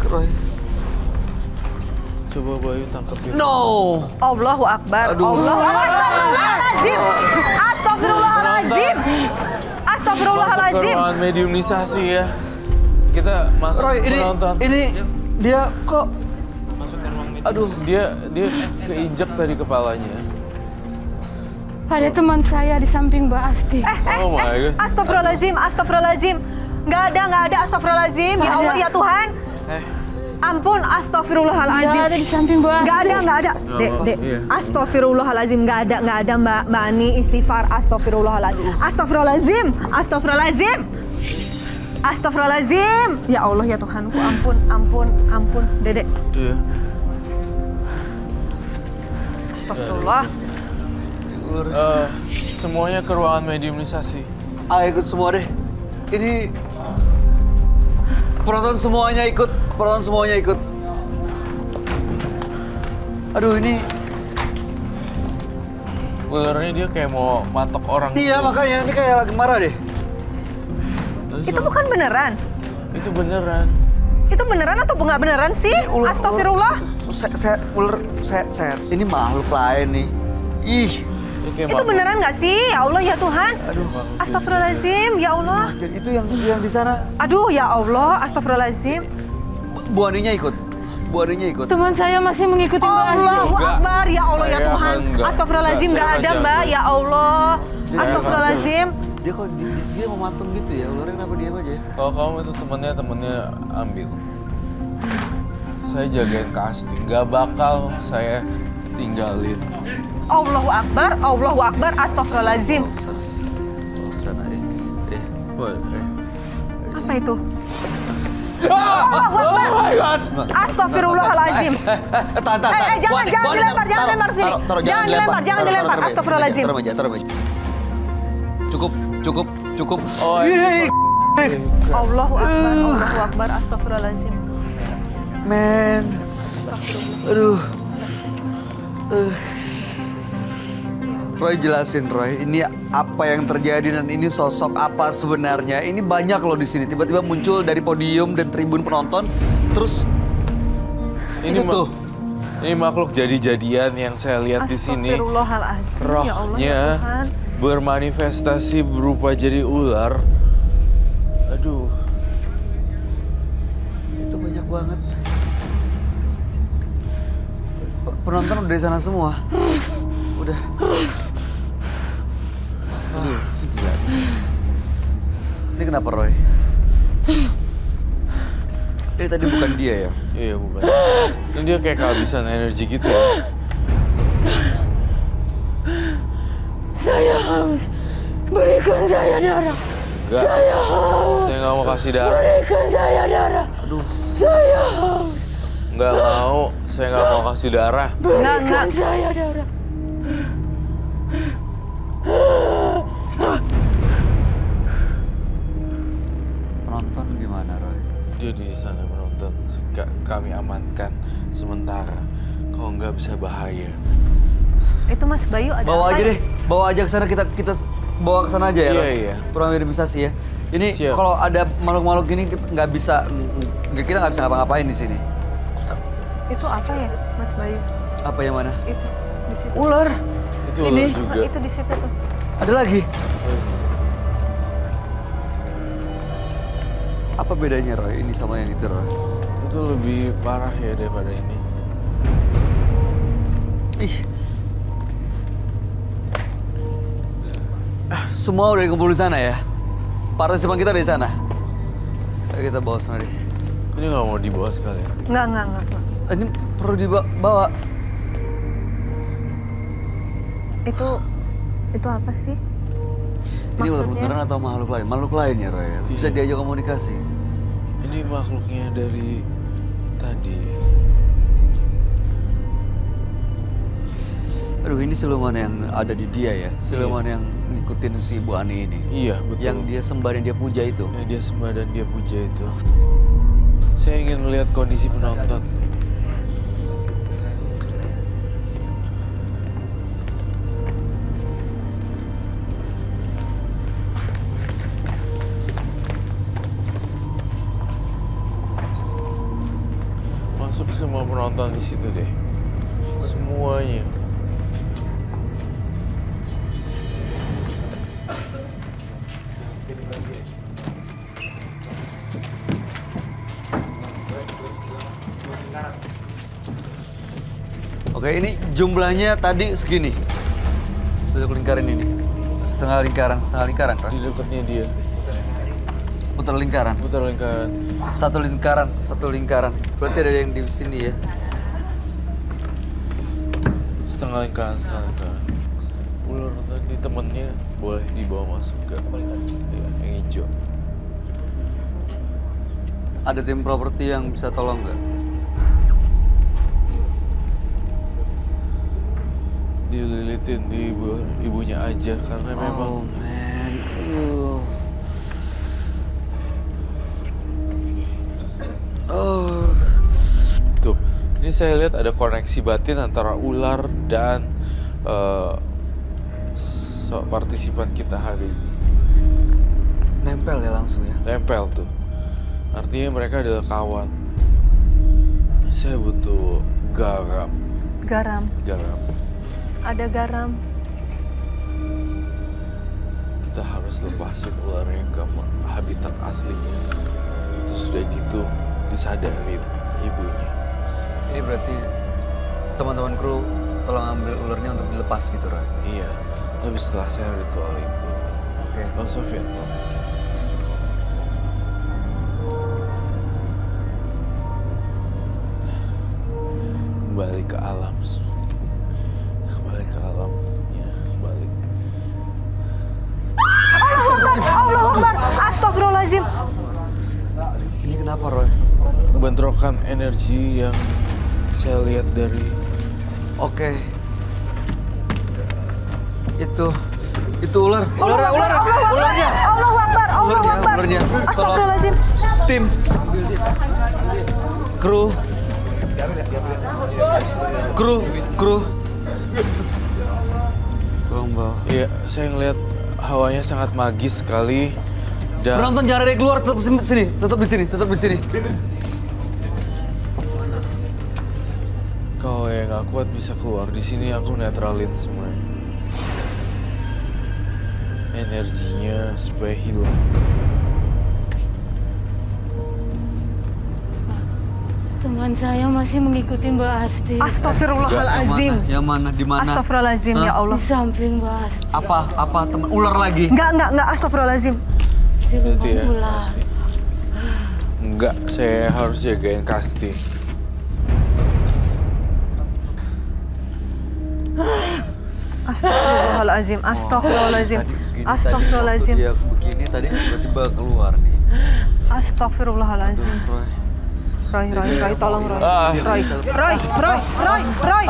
Speaker 1: Roy.
Speaker 5: Coba Bayu tangkap dia.
Speaker 1: No.
Speaker 2: Allahu Akbar,
Speaker 1: Aduh.
Speaker 2: Allahu Akbar, Astagfirullahaladzim, Astagfirullahaladzim.
Speaker 5: Keperluan mediumisasi ya. Kita masuk
Speaker 1: Roy,
Speaker 5: menonton.
Speaker 1: ini dia kok aduh,
Speaker 5: Dia keinjek tadi kepalanya.
Speaker 8: Ada teman saya di samping Mbak Asti.
Speaker 5: Oh my god.
Speaker 2: Astagfirullahaladzim. Nggak ada, astagfirullahaladzim. Ya Allah, ya Tuhan. Ampun, astagfirullahaladzim.
Speaker 8: Ada di samping Mbak Asti.
Speaker 2: Nggak ada. Dek.
Speaker 5: Iya.
Speaker 2: Astagfirullahaladzim, nggak ada Mbak Ani, istighfar, astagfirullahaladzim. Astagfirullahaladzim. Ya Allah, ya Tuhanku, ampun, Dedek.
Speaker 5: Iya.
Speaker 2: Astagfirullah.
Speaker 5: Semuanya ke ruangan mediumisasi.
Speaker 1: Ikut semua deh. Ini penonton semuanya ikut. Aduh, ini
Speaker 5: Ularnya dia kayak mau matok orang.
Speaker 1: iya
Speaker 5: gitu.
Speaker 1: makanya ini kayak lagi marah deh.
Speaker 2: Itu bukan beneran.
Speaker 5: Itu beneran.
Speaker 2: Itu beneran atau nggak beneran sih? Astagfirullah.
Speaker 1: Saya ini makhluk lain nih. Ih,
Speaker 5: Dia kayak
Speaker 2: Itu beneran nggak sih? Ya Allah ya Tuhan.
Speaker 1: aduh.
Speaker 2: Astagfirullahaladzim, ya Allah.
Speaker 1: Jadi itu yang di sana.
Speaker 2: Aduh ya Allah, astagfirullahaladzim.
Speaker 1: Bu Aninya ikut.
Speaker 8: Teman saya masih mengikuti Mbak Asti.
Speaker 2: Allahu
Speaker 5: Enggak.
Speaker 2: Akbar, ya Allah ya
Speaker 5: Saya
Speaker 2: Tuhan.
Speaker 5: enggak.
Speaker 2: Astagfirullahaladzim,
Speaker 5: Enggak,
Speaker 2: nggak
Speaker 5: saya
Speaker 2: ada
Speaker 5: enggak
Speaker 2: Mbak,
Speaker 5: jago.
Speaker 2: ya Allah.
Speaker 5: Saya
Speaker 2: Astagfirullahaladzim.
Speaker 1: Dia kok dia mematung gitu ya? Ularnya kenapa diam aja ya?
Speaker 5: Kalau kamu itu temennya ambil. Saya jagain Kasti, nggak bakal saya tinggalin.
Speaker 2: Allahu Akbar, astagfirullahaladzim.
Speaker 1: Sana.
Speaker 2: Apa itu?
Speaker 5: Oh my God!
Speaker 2: Astagfirullahaladzim. Jangan dilempar sini. Jangan dilempar. Astagfirullahaladzim.
Speaker 1: Taruh meja. Cukup.
Speaker 5: Oh,
Speaker 2: Allahu Akbar, astagfirullahaladzim.
Speaker 1: Men. Aduh. Roy jelasin, Roy. Ini apa yang terjadi dan ini sosok apa sebenarnya? Ini banyak loh di sini. Tiba-tiba muncul dari podium dan tribun penonton. Terus
Speaker 5: ini
Speaker 1: itu tuh.
Speaker 5: Ini makhluk jadi-jadian yang saya lihat di sini.
Speaker 2: Astagfirullahaladzim. Ya Allah ya
Speaker 5: Rohnya
Speaker 2: Tuhan.
Speaker 5: bermanifestasi berupa jadi ular. Aduh.
Speaker 1: Itu banyak banget. Penonton udah di sana semua. Udah. Aduh, gila. Ini kenapa, Roy? Ini tadi bukan dia ya?
Speaker 5: Iya bukan. Ini dia kayak kehabisan energi gitu ya.
Speaker 8: Saya haus. Berikan saya darah.
Speaker 5: Enggak. Saya nggak mau kasih darah.
Speaker 8: Berikan saya darah.
Speaker 1: Aduh.
Speaker 8: Saya haus.
Speaker 5: Nggak mau. Saya nggak mau kasih darah.
Speaker 2: Enggak.
Speaker 8: Saya darah.
Speaker 1: Penonton gimana, Roy?
Speaker 5: Dia di sana menonton. Kami amankan sementara. Kalau nggak bisa bahaya.
Speaker 2: Itu Mas Bayu ada
Speaker 1: Bawa
Speaker 2: apa
Speaker 1: aja
Speaker 2: ya?
Speaker 1: deh. Bawa aja ke sana, kita bawa ke sana aja ya, Roy?
Speaker 5: Iya.
Speaker 1: Ruang mediumisasi ya. Ini
Speaker 5: Siap.
Speaker 1: kalau ada makhluk-makhluk ini kita nggak bisa ngapa-ngapain di sini.
Speaker 2: Itu apa ya, Mas Bayu?
Speaker 1: Apa yang mana?
Speaker 2: Itu di situ.
Speaker 1: Ular.
Speaker 5: Itu
Speaker 1: Ini.
Speaker 5: ular juga.
Speaker 2: Itu di situ tuh.
Speaker 1: Ada lagi. Apa bedanya, Roy? Ini sama yang itu, Roy?
Speaker 5: Itu lebih parah ya daripada ini.
Speaker 1: Ih. Semua udah kumpul di sana ya? Partisipan kita di sana. Ayo kita bawa sana deh.
Speaker 5: Ini nggak mau dibawa sekalian.
Speaker 2: Enggak.
Speaker 1: Ini perlu dibawa.
Speaker 2: Itu apa sih?
Speaker 1: Ini ular
Speaker 2: Maksudnya?
Speaker 1: beneran atau makhluk lain? Makhluk lain ya, Roy? Bisa
Speaker 5: Iya.
Speaker 1: diajak komunikasi.
Speaker 5: Ini makhluknya dari tadi.
Speaker 1: Aduh, ini siluman yang ada di dia ya? Siluman yang ngikutin si Bu Ani ini.
Speaker 5: Iya betul.
Speaker 1: Yang dia sembah dan dia puja itu.
Speaker 5: Yang dia sembah dan dia puja itu. Saya ingin melihat kondisi penonton. Masuk semua penonton di situ deh. Semuanya.
Speaker 1: Oke, ini jumlahnya tadi segini. Bentuk lingkaran ini. Setengah lingkaran, Roy.
Speaker 5: Di dekatnya dia.
Speaker 1: Putar lingkaran.
Speaker 5: Putar lingkaran.
Speaker 1: Satu lingkaran. Berarti ada yang di sini ya.
Speaker 5: Setengah lingkaran. Ular tadi temennya boleh dibawa masuk ke ya, yang hijau.
Speaker 1: Ada tim properti yang bisa tolong nggak?
Speaker 5: dililitin di ibunya aja karena memang
Speaker 1: man.
Speaker 5: tuh. Ini saya lihat ada koneksi batin antara ular dan partisipan kita hari ini.
Speaker 1: Nempel ya langsung ya.
Speaker 5: Nempel tuh. Artinya mereka adalah kawan. Saya butuh garam.
Speaker 2: Garam.
Speaker 5: Garam.
Speaker 2: Ada garam.
Speaker 5: Kita harus lepasin ularnya ke habitat aslinya. Terus udah gitu disadarin ibunya.
Speaker 1: Ini berarti teman-teman kru tolong ambil ularnya untuk dilepas gitu, Roy.
Speaker 5: Iya. Tapi setelah saya ritual itu.
Speaker 1: Oke.
Speaker 5: Bang Sofian, Bang. Kembali ke alam. Kembali ke alam. Ya, balik.
Speaker 2: Allahu Akbar. Astagfirullahaladzim.
Speaker 1: Ini kenapa, Roy?
Speaker 5: Bentrokan energi yang saya lihat dari
Speaker 1: Oke. Itu ular. Ularnya.
Speaker 2: Allahu Akbar. Allahu Akbar.
Speaker 1: Ularnya.
Speaker 2: Astagfirullahaladzim.
Speaker 1: Tim. Kru. Tolong bawa.
Speaker 5: Iya, saya ngelihat hawanya sangat magis sekali dan
Speaker 1: Penonton jangan ada yang keluar, tetap di sini. Tetap di sini.
Speaker 5: kalau yang nggak kuat bisa keluar. Di sini aku netralin semuanya. Energinya supaya hilang.
Speaker 8: Teman saya masih mengikuti Mbak Asti.
Speaker 2: Astagfirullahaladzim.
Speaker 1: Yang mana? Di mana?
Speaker 2: Astagfirullahaladzim, ya Allah.
Speaker 8: Di samping Mbak Asti.
Speaker 1: Apa teman ular lagi?
Speaker 2: Enggak, astagfirullahaladzim.
Speaker 8: Di
Speaker 5: Berarti ya,
Speaker 8: lubang ular.
Speaker 5: pasti. Enggak, saya harus jagain Kasti.
Speaker 2: Astagfirullahaladzim, astagfirullahaladzim, astagfirullahaladzim,
Speaker 1: Dia begini tadi tiba-tiba keluar nih.
Speaker 2: astagfirullahaladzim.
Speaker 1: Roy.
Speaker 2: Roy, tolong Roy.
Speaker 5: Ah.
Speaker 2: Roy.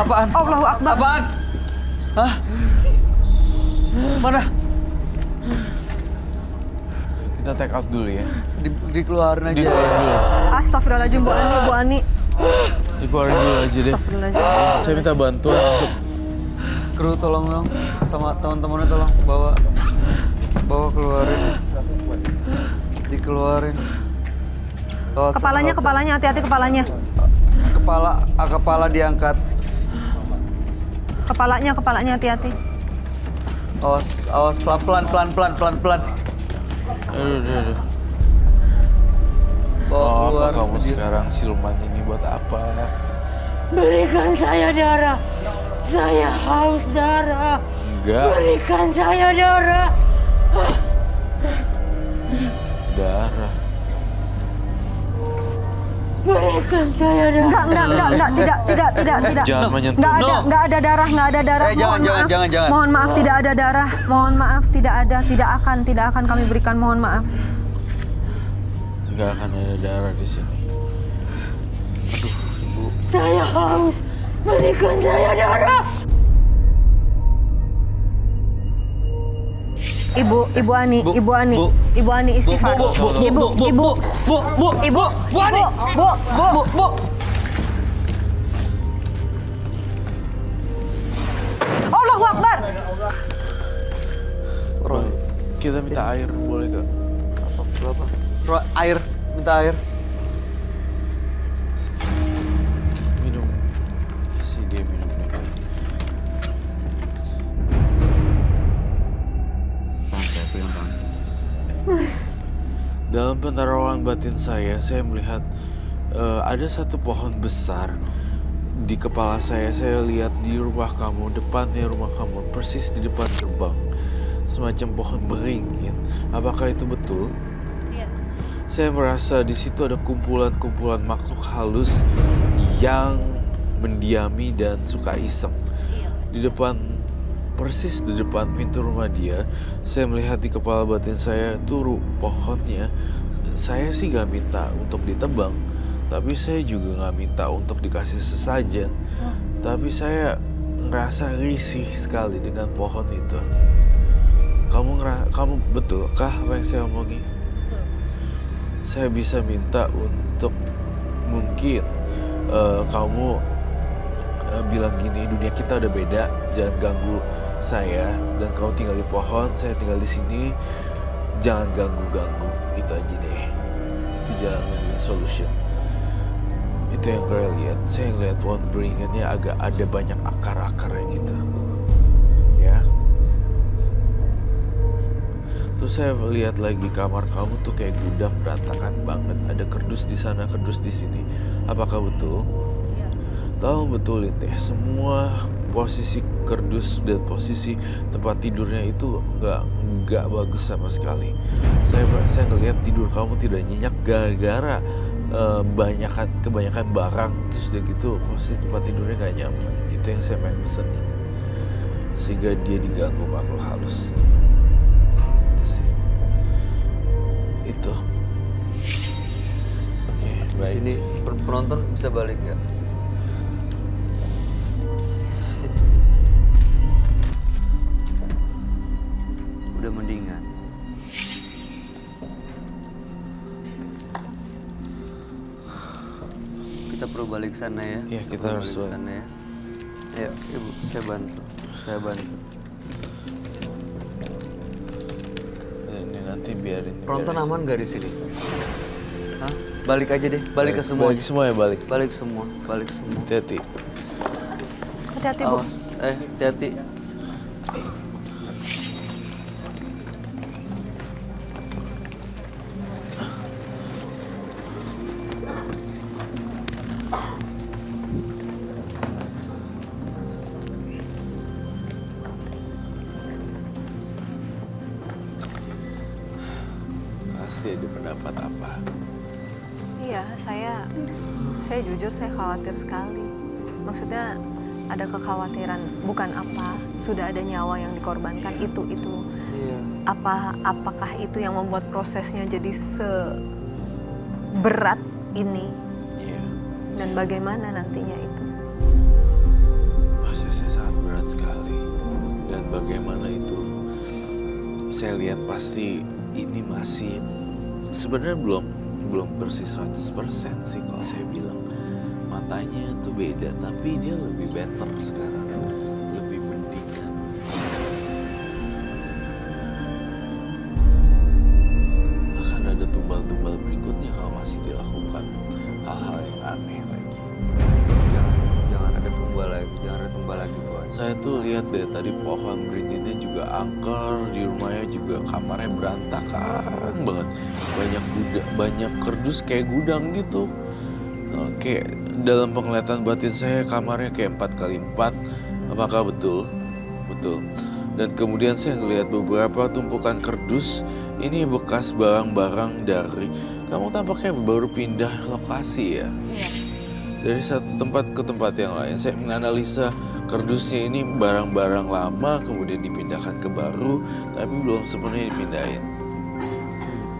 Speaker 1: Apaan?
Speaker 2: Allahu Akbar.
Speaker 1: Apaan? Hah? Mana?
Speaker 5: Kita take out dulu ya.
Speaker 1: Dikeluarin aja.
Speaker 5: Dikeluarin dulu.
Speaker 2: Astagfirullahaladzim, Bu Ani.
Speaker 5: Dikeluarin dulu aja deh.
Speaker 2: Astagfirullahaladzim.
Speaker 5: Saya minta bantuan untuk
Speaker 1: Kru tolong dong sama teman-temannya tolong bawa keluarin. Dikeluarin. Oh,
Speaker 2: Kepalanya, hati-hati kepalanya.
Speaker 1: Kepala diangkat.
Speaker 2: Kepalanya hati-hati.
Speaker 1: Awas pelan-pelan.
Speaker 5: Aduh.
Speaker 1: Bawa
Speaker 5: Oh,
Speaker 1: keluar.
Speaker 5: apa kamu
Speaker 1: sedih.
Speaker 5: sekarang siluman ini buat apa?
Speaker 8: Berikan saya darah. Saya haus darah.
Speaker 5: Enggak,
Speaker 8: Berikan saya darah.
Speaker 5: darah.
Speaker 8: Berikan saya darah.
Speaker 2: Enggak, tidak.
Speaker 5: Jangan menyentuh.
Speaker 2: Enggak ada darah.
Speaker 1: Jangan.
Speaker 2: Mohon maaf, tidak ada darah. Mohon maaf, tidak akan kami berikan, mohon maaf.
Speaker 5: Enggak akan ada darah di sini.
Speaker 8: Saya haus. Berikan saya darah.
Speaker 2: Ibu Ani,
Speaker 1: Bu,
Speaker 2: Ibu Ani,
Speaker 1: Bu.
Speaker 2: Ibu Ani istighfar.
Speaker 1: Bu.
Speaker 2: Ani. Bu. Allahu Akbar.
Speaker 1: Roy.
Speaker 5: Kita minta air, boleh gak?
Speaker 1: Berapa? Roy, air. Minta air.
Speaker 5: Minum. Si dia minum dulu. Dalam penerawangan batin saya melihat ada satu pohon besar di kepala saya. Saya lihat di rumah kamu, depannya rumah kamu, persis di depan gerbang. Semacam pohon beringin. Apakah itu betul?
Speaker 8: Iya.
Speaker 5: Saya merasa di situ ada kumpulan-kumpulan makhluk halus yang mendiami dan suka iseng. Di depan, persis di depan pintu rumah dia, saya melihat di kepala batin saya itu pohonnya. Saya sih gak minta untuk ditebang, tapi saya juga gak minta untuk dikasih sesajen. Tapi saya ngerasa risih sekali dengan pohon itu. Kamu betulkah apa yang saya omongin?
Speaker 8: Betul.
Speaker 5: Saya bisa minta untuk mungkin kamu bilang gini, dunia kita udah beda, jangan ganggu saya, dan kamu tinggal di pohon, saya tinggal di sini, jangan ganggu-ganggu, gitu aja deh. Itu jalan yang solution. Itu yang gue lihat. Saya ngeliat pohon beringannya agak ada banyak akar-akarnya gitu. Ya. Terus saya lihat lagi kamar kamu tuh kayak gudang berantakan banget. Ada kerdus di sana, kerdus di sini. Apakah betul?
Speaker 8: Ya.
Speaker 5: Tolong betulin deh, semua posisi kerdus dan posisi tempat tidurnya itu nggak bagus sama sekali. Saya ngelihat tidur kamu tidak nyenyak gara-gara kebanyakan barang, terus udah gitu posisi tempat tidurnya nggak nyaman. Itu yang saya pengen pesenin, sehingga dia diganggu makhluk halus. Itu sih. Itu. Oke,
Speaker 1: Di
Speaker 5: baik.
Speaker 1: sini penonton bisa balik nggak? Udah mendingan. Kita perlu balik sana ya.
Speaker 5: Iya, kita
Speaker 1: perlu
Speaker 5: harus
Speaker 1: balik sana ya. Ayo, Ibu, saya bantu. Saya bantu.
Speaker 5: Ini nanti biarin.
Speaker 1: Penonton
Speaker 5: beres.
Speaker 1: aman nggak di sini? Hah? Balik aja deh, balik ke semua.
Speaker 5: Balik semua ya, balik.
Speaker 1: Balik semua, balik semua.
Speaker 5: Hati-hati.
Speaker 2: Hati-hati, Bu.
Speaker 1: Awas, hati-hati.
Speaker 5: Pasti ada pendapat apa?
Speaker 2: Iya, saya jujur saya khawatir sekali. Maksudnya ada kekhawatiran, bukan apa, sudah ada nyawa yang dikorbankan itu.
Speaker 1: Iya.
Speaker 2: Apakah itu yang membuat prosesnya jadi seberat ini,
Speaker 5: Iya.
Speaker 2: dan bagaimana nantinya itu?
Speaker 5: Prosesnya sangat berat sekali. Dan bagaimana itu, saya lihat pasti ini masih sebenarnya belum bersih 100% sih kalau saya bilang. Matanya tuh beda, tapi dia lebih better sekarang, lebih mendingan. Akan ada tumbal-tumbal berikutnya kalau masih dilakukan hal-hal yang aneh lagi.
Speaker 1: Jangan ada tumbal lagi, Bos.
Speaker 5: Saya tuh lihat dari tadi pohon beringinnya juga angker, di rumahnya juga kamarnya berantakan banget. Banyak kerdus kayak gudang gitu. Oke, dalam penglihatan batin saya kamarnya kayak 4x4. Apakah betul? Betul. Dan kemudian saya ngelihat beberapa tumpukan kerdus. Ini bekas barang-barang dari kamu tampaknya baru pindah lokasi ya.
Speaker 2: Iya.
Speaker 5: Dari satu tempat ke tempat yang lain. Saya menganalisa kerdusnya ini barang-barang lama kemudian dipindahkan ke baru, tapi belum sepenuhnya dipindahin.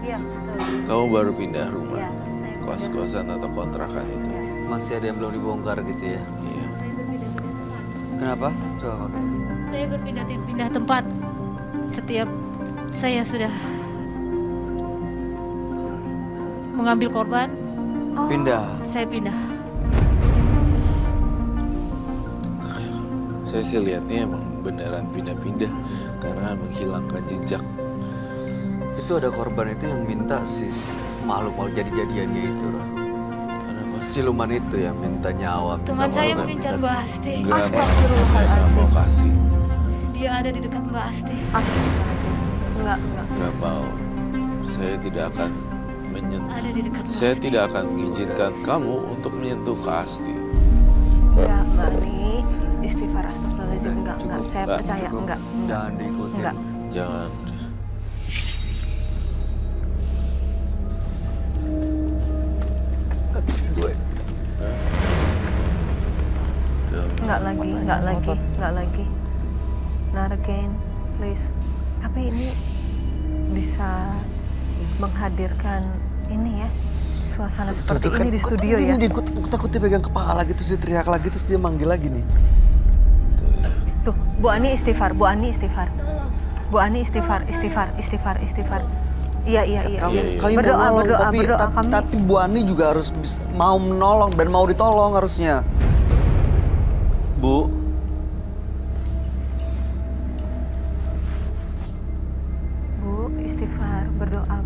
Speaker 8: Iya, betul.
Speaker 5: Kamu baru pindah rumah,
Speaker 8: Iya, saya
Speaker 5: kos-kosan atau kontrakan itu.
Speaker 8: Iya.
Speaker 1: Masih ada yang belum dibongkar gitu ya.
Speaker 5: Iya.
Speaker 8: Saya berpindah-pindah tempat.
Speaker 1: Kenapa? Coba pakai.
Speaker 8: Saya berpindah-pindah tempat. Setiap saya sudah mengambil korban,
Speaker 1: Pindah.
Speaker 8: saya pindah.
Speaker 5: Saya sih lihatnya emang beneran pindah-pindah karena menghilangkan jejak.
Speaker 1: Itu ada korban itu yang minta si makhluk mau jadi-jadiannya itu, Roh.
Speaker 5: Kenapa?
Speaker 1: Siluman itu yang minta nyawa. minta
Speaker 8: Teman saya
Speaker 1: makhluk,
Speaker 8: mengincar
Speaker 1: minta-
Speaker 8: Mbak Asti.
Speaker 5: Enggak, saya nggak
Speaker 2: Astagfirullahaladzim.
Speaker 5: mau kasih.
Speaker 8: Dia ada di dekat Mbak Asti.
Speaker 2: Astagfirullahaladzim. Enggak.
Speaker 5: Nggak mau. Saya tidak akan menyentuh.
Speaker 8: Ada di dekat Mbak
Speaker 5: Saya
Speaker 8: Asti.
Speaker 5: tidak akan mengizinkan kamu untuk menyentuh ke Asti.
Speaker 2: Enggak, Mbak Ani. Istighfar, astagfirullahaladzim. Enggak. Saya
Speaker 5: Enggak,
Speaker 2: percaya,
Speaker 1: cukup.
Speaker 2: enggak.
Speaker 1: Jangan diikutin.
Speaker 2: Enggak.
Speaker 5: Jangan.
Speaker 1: Gue.
Speaker 2: Enggak lagi. Not again, please. Tapi ini bisa menghadirkan ini ya, suasana seperti ini di studio ya.
Speaker 1: Ini dia takut dia pegang kepala gitu, dia teriak lagi terus dia manggil lagi nih.
Speaker 5: Tuh, ya.
Speaker 2: Bu Ani istighfar, Bu Ani istighfar. Bu Ani istighfar. Iya.
Speaker 1: Kami
Speaker 2: Berdoa,
Speaker 1: mau nolong,
Speaker 2: berdoa,
Speaker 1: tapi,
Speaker 2: berdoa. Kami
Speaker 1: tapi Bu Ani juga harus mau menolong dan mau ditolong harusnya. Bu.
Speaker 2: Bu, istighfar, berdoa.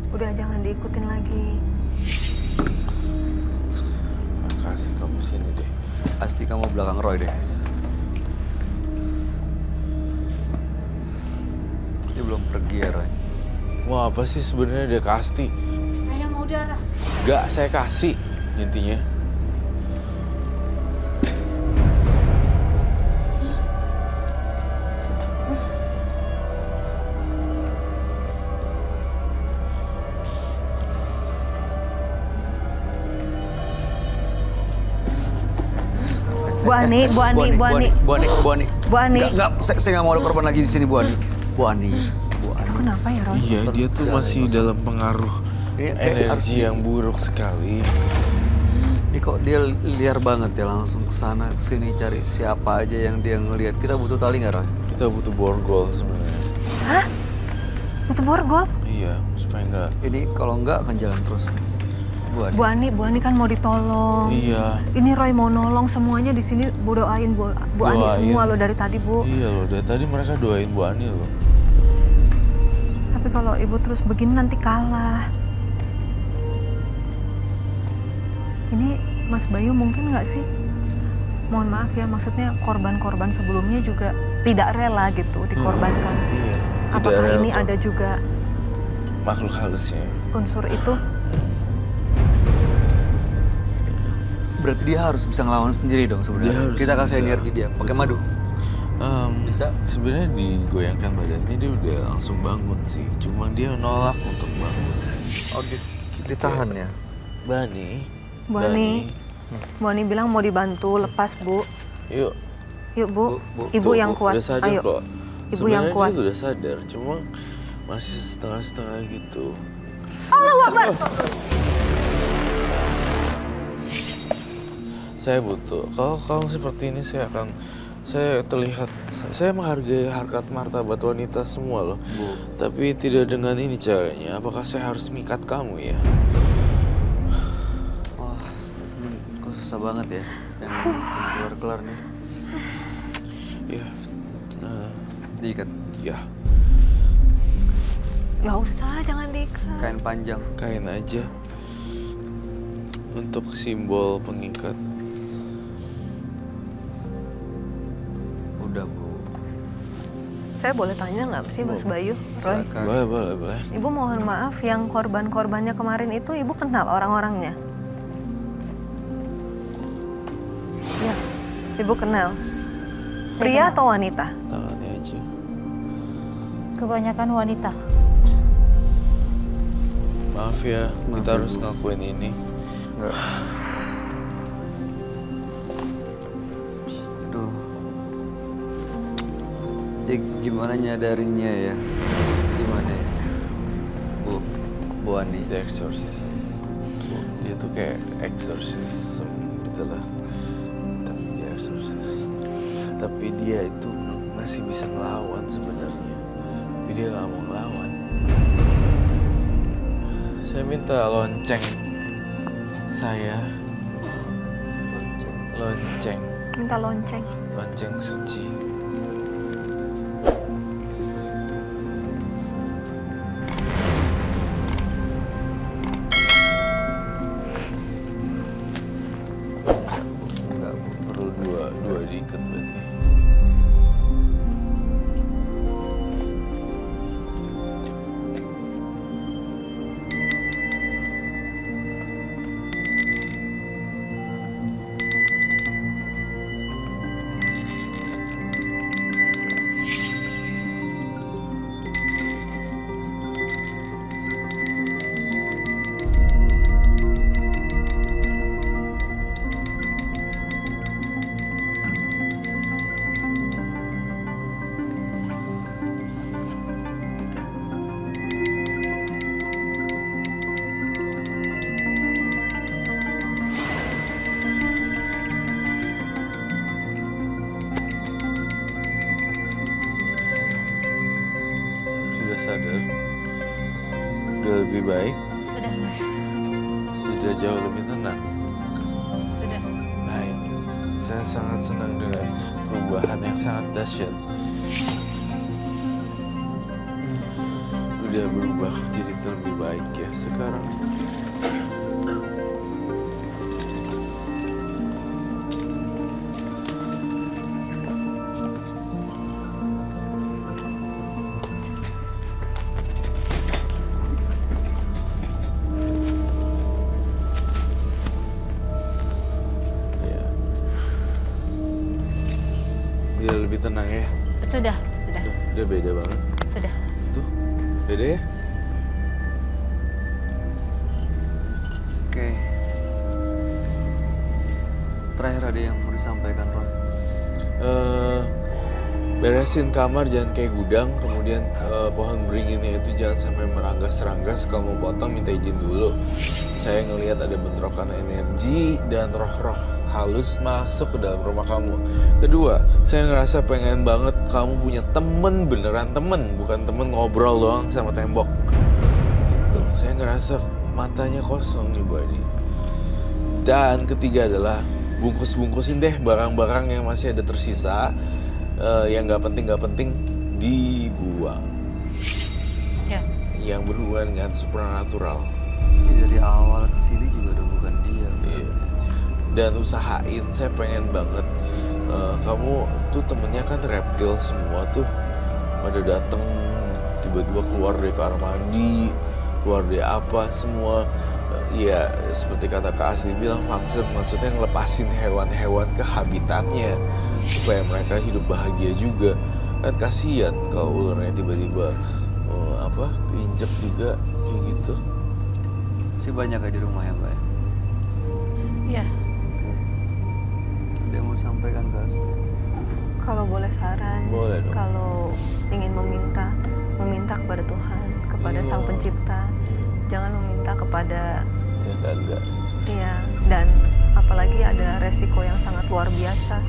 Speaker 2: Udah jangan diikutin lagi.
Speaker 5: Makasih kamu sini deh.
Speaker 1: Pasti kamu belakang Roy deh. Dia belum pergi ya, Roy.
Speaker 5: Mau apa sih sebenarnya dia Kasti?
Speaker 8: Saya mau darah.
Speaker 5: Gak saya kasih intinya.
Speaker 2: Bu Ani.
Speaker 1: Bu Ani. Enggak, saya nggak mau ada korban lagi di sini, Bu Ani. Bu Ani.
Speaker 2: Itu kenapa ya, Roy?
Speaker 5: Iya, dia tuh masih dalam pengaruh
Speaker 1: Ini kayak
Speaker 5: energi yang buruk sekali.
Speaker 1: Ini kok dia liar banget ya, langsung ke sana sini cari siapa aja yang dia ngelihat. Kita butuh tali nggak, Roy?
Speaker 5: Kita butuh borgol sebenarnya.
Speaker 2: Hah? Butuh borgol?
Speaker 5: Iya, supaya nggak.
Speaker 1: Ini kalau nggak akan jalan terus nih.
Speaker 2: Bu Ani kan mau ditolong.
Speaker 5: Iya.
Speaker 2: Ini Roy mau nolong semuanya di sini. Bu doain Bu Ani
Speaker 5: Doain.
Speaker 2: semua lo dari tadi, Bu.
Speaker 5: Iya loh, dari tadi mereka doain Bu Ani loh.
Speaker 2: Tapi kalau Ibu terus begini nanti kalah. Ini Mas Bayu mungkin nggak sih? Mohon maaf ya, maksudnya korban-korban sebelumnya juga tidak rela gitu dikorbankan.
Speaker 5: Iya. Tidak
Speaker 2: Apakah
Speaker 5: rela
Speaker 2: ini
Speaker 5: kok.
Speaker 2: ada juga
Speaker 5: Makhluk halusnya.
Speaker 2: unsur itu?
Speaker 1: Berarti dia harus bisa ngelawan sendiri dong
Speaker 5: Dia
Speaker 1: sebenarnya.
Speaker 5: harus
Speaker 1: Kita kasih
Speaker 5: bisa.
Speaker 1: energi dia, pakai
Speaker 5: Betul.
Speaker 1: madu. Bisa?
Speaker 5: Sebenarnya digoyangkan badannya dia udah langsung bangun sih. Cuma dia nolak untuk bangun.
Speaker 1: Oh, ditahan ya?
Speaker 5: Bani.
Speaker 2: Bu Ani bilang mau dibantu lepas, Bu.
Speaker 5: Yuk.
Speaker 2: Yuk, Bu.
Speaker 1: Bu.
Speaker 2: Ibu
Speaker 5: Tuh,
Speaker 2: yang
Speaker 5: Bu,
Speaker 2: kuat.
Speaker 5: Udah sadar
Speaker 2: Ayo.
Speaker 5: kok.
Speaker 2: Ibu yang kuat.
Speaker 5: Dia udah sadar, cuma masih setengah-setengah gitu.
Speaker 2: Allahu Akbar.
Speaker 5: Saya butuh. Kalau kamu seperti ini, saya terlihat, saya menghargai harkat martabat wanita semua loh.
Speaker 1: Bu.
Speaker 5: Tapi tidak dengan ini caranya. Apakah saya harus mikat kamu ya?
Speaker 1: Wah, ini kok susah banget ya. Yang keluar-keluar nih.
Speaker 5: Ya,
Speaker 1: Diikat.
Speaker 5: ya,
Speaker 2: Nggak usah, jangan diikat.
Speaker 1: Kain panjang.
Speaker 5: kain aja. Untuk simbol pengikat.
Speaker 1: Udah, Bu.
Speaker 2: Saya boleh tanya nggak sih, Mas Bayu? Roy?
Speaker 1: Silakan.
Speaker 5: Boleh.
Speaker 2: Ibu mohon maaf, yang korban-korbannya kemarin itu Ibu kenal orang-orangnya? Ya, Ibu kenal. Pria atau wanita?
Speaker 5: Tangannya aja.
Speaker 8: Kebanyakan wanita.
Speaker 5: Maaf ya,
Speaker 1: Maaf
Speaker 5: kita
Speaker 1: ya,
Speaker 5: harus
Speaker 1: Bu.
Speaker 5: ngakuin ini.
Speaker 1: Enggak. Aduh. Jadi gimana nyadarinnya ya? Gimana ya? Bu Ani.
Speaker 5: The exorcism. Dia tuh kayak exorcism gitu lah. Tapi dia exorcist. Tapi dia itu masih bisa ngelawan sebenarnya. Tapi dia gak mau ngelawan. Saya minta lonceng. Saya lonceng.
Speaker 2: Minta lonceng.
Speaker 5: Lonceng suci.
Speaker 1: Enggak, Bu.
Speaker 5: Perlu dua diikat berarti. sudah jauh lebih tenang.
Speaker 8: Sudah.
Speaker 5: Baik, saya sangat senang dengan perubahan yang sangat dahsyat. Udah berubah jadi lebih baik ya sekarang. Ya. Dia lebih tenang ya.
Speaker 8: Sudah.
Speaker 5: Tuh, udah beda banget.
Speaker 8: Sudah.
Speaker 5: Tuh, beda ya.
Speaker 1: Oke. Terakhir ada yang mau disampaikan, Roy?
Speaker 5: Beresin kamar jangan kayak gudang, kemudian pohon beringinnya itu jangan sampai meranggas-ranggas. Kalau mau potong minta izin dulu. Saya ngelihat ada bentrokan energi dan roh-roh halus masuk ke dalam rumah kamu. Kedua, saya ngerasa pengen banget kamu punya temen, beneran temen, bukan temen ngobrol doang sama tembok. Gitu. Saya ngerasa matanya kosong nih Bu Adi. Dan ketiga adalah bungkus-bungkusin deh barang-barang yang masih ada tersisa, yang nggak penting dibuang.
Speaker 8: Ya.
Speaker 5: Yang berhubungan dengan supernatural.
Speaker 1: Dari awal ke sini juga udah bukan dia.
Speaker 5: Iya. Dan usahain, saya pengen banget kamu tuh temennya kan reptil semua tuh pada dateng tiba-tiba keluar dari kamar mandi, keluar dari apa semua. Ya seperti kata Kak Asli bilang, maksudnya ngelepasin hewan-hewan ke habitatnya supaya mereka hidup bahagia juga. Kan kasihan kalau ularnya tiba-tiba keinjek juga kayak gitu.
Speaker 1: Masih banyak ya di rumah ya, Mbak?
Speaker 8: Ya.
Speaker 1: Oke. Ada yang mau disampaikan ke Asti?
Speaker 2: Kalau boleh saran,
Speaker 5: Boleh dong.
Speaker 2: kalau ingin meminta kepada Tuhan, kepada
Speaker 5: Iya.
Speaker 2: Sang Pencipta, jangan meminta kepada
Speaker 5: Ya enggak.
Speaker 2: Iya, dan apalagi ada resiko yang sangat luar biasa.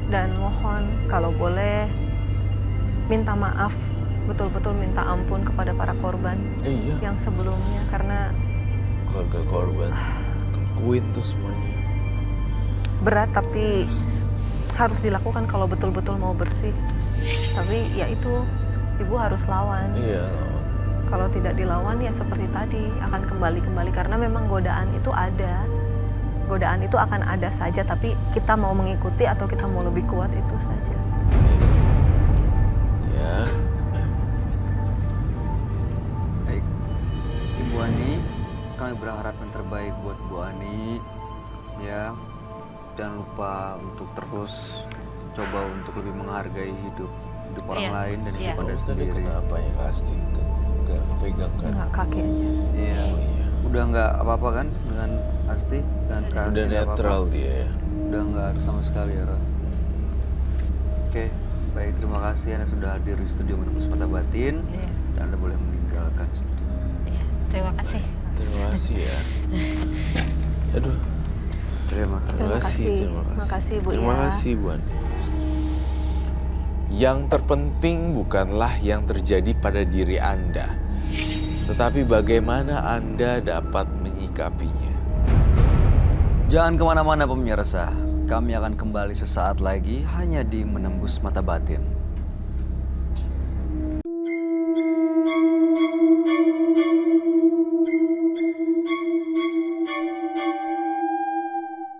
Speaker 2: Dan mohon kalau boleh minta maaf, betul-betul minta ampun kepada para korban
Speaker 5: Iya,
Speaker 2: yang sebelumnya, karena
Speaker 5: keluarga korban kuit tuh semuanya.
Speaker 2: berat tapi harus dilakukan kalau betul-betul mau bersih. Tapi ya itu, ibu harus lawan.
Speaker 5: Iya.
Speaker 2: Kalau tidak dilawan ya seperti tadi akan kembali karena memang godaan itu ada. Godaan itu akan ada saja, tapi kita mau mengikuti atau kita mau lebih kuat itu saja.
Speaker 5: Ya.
Speaker 1: Baik. Ibu Ani, kami berharap yang terbaik buat Bu Ani. Ya, jangan lupa untuk terus coba untuk lebih menghargai hidup orang
Speaker 8: Iya,
Speaker 1: lain dan hidup
Speaker 8: iya.
Speaker 1: Anda
Speaker 5: Tadi
Speaker 1: sendiri.
Speaker 5: kenapa ya Kasti? Enggak pegang kan?
Speaker 2: Enggak, kaki aja.
Speaker 1: Iya.
Speaker 5: Oh iya.
Speaker 1: Udah nggak apa-apa kan dengan Asti dan Kak Asti?
Speaker 5: Udah
Speaker 1: nggak apa-apa?
Speaker 5: netral dia ya.
Speaker 1: Udah nggak ada sama sekali ya, Roy? Oke, baik, terima kasih Anda sudah hadir di studio Menembus Mata Batin.
Speaker 8: Iya.
Speaker 1: Dan Anda boleh meninggalkan studio.
Speaker 8: Ya. Terima kasih.
Speaker 5: Terima kasih ya. Aduh.
Speaker 1: Terima kasih.
Speaker 2: Terima kasih.
Speaker 5: Terima
Speaker 2: Terima kasih, Bu,
Speaker 5: Terima
Speaker 2: ya.
Speaker 5: kasih Bu Andi. Yang terpenting bukanlah yang terjadi pada diri Anda, tetapi bagaimana Anda dapat menyikapinya.
Speaker 1: Jangan kemana-mana pemirsa, kami akan kembali sesaat lagi hanya di Menembus Mata Batin.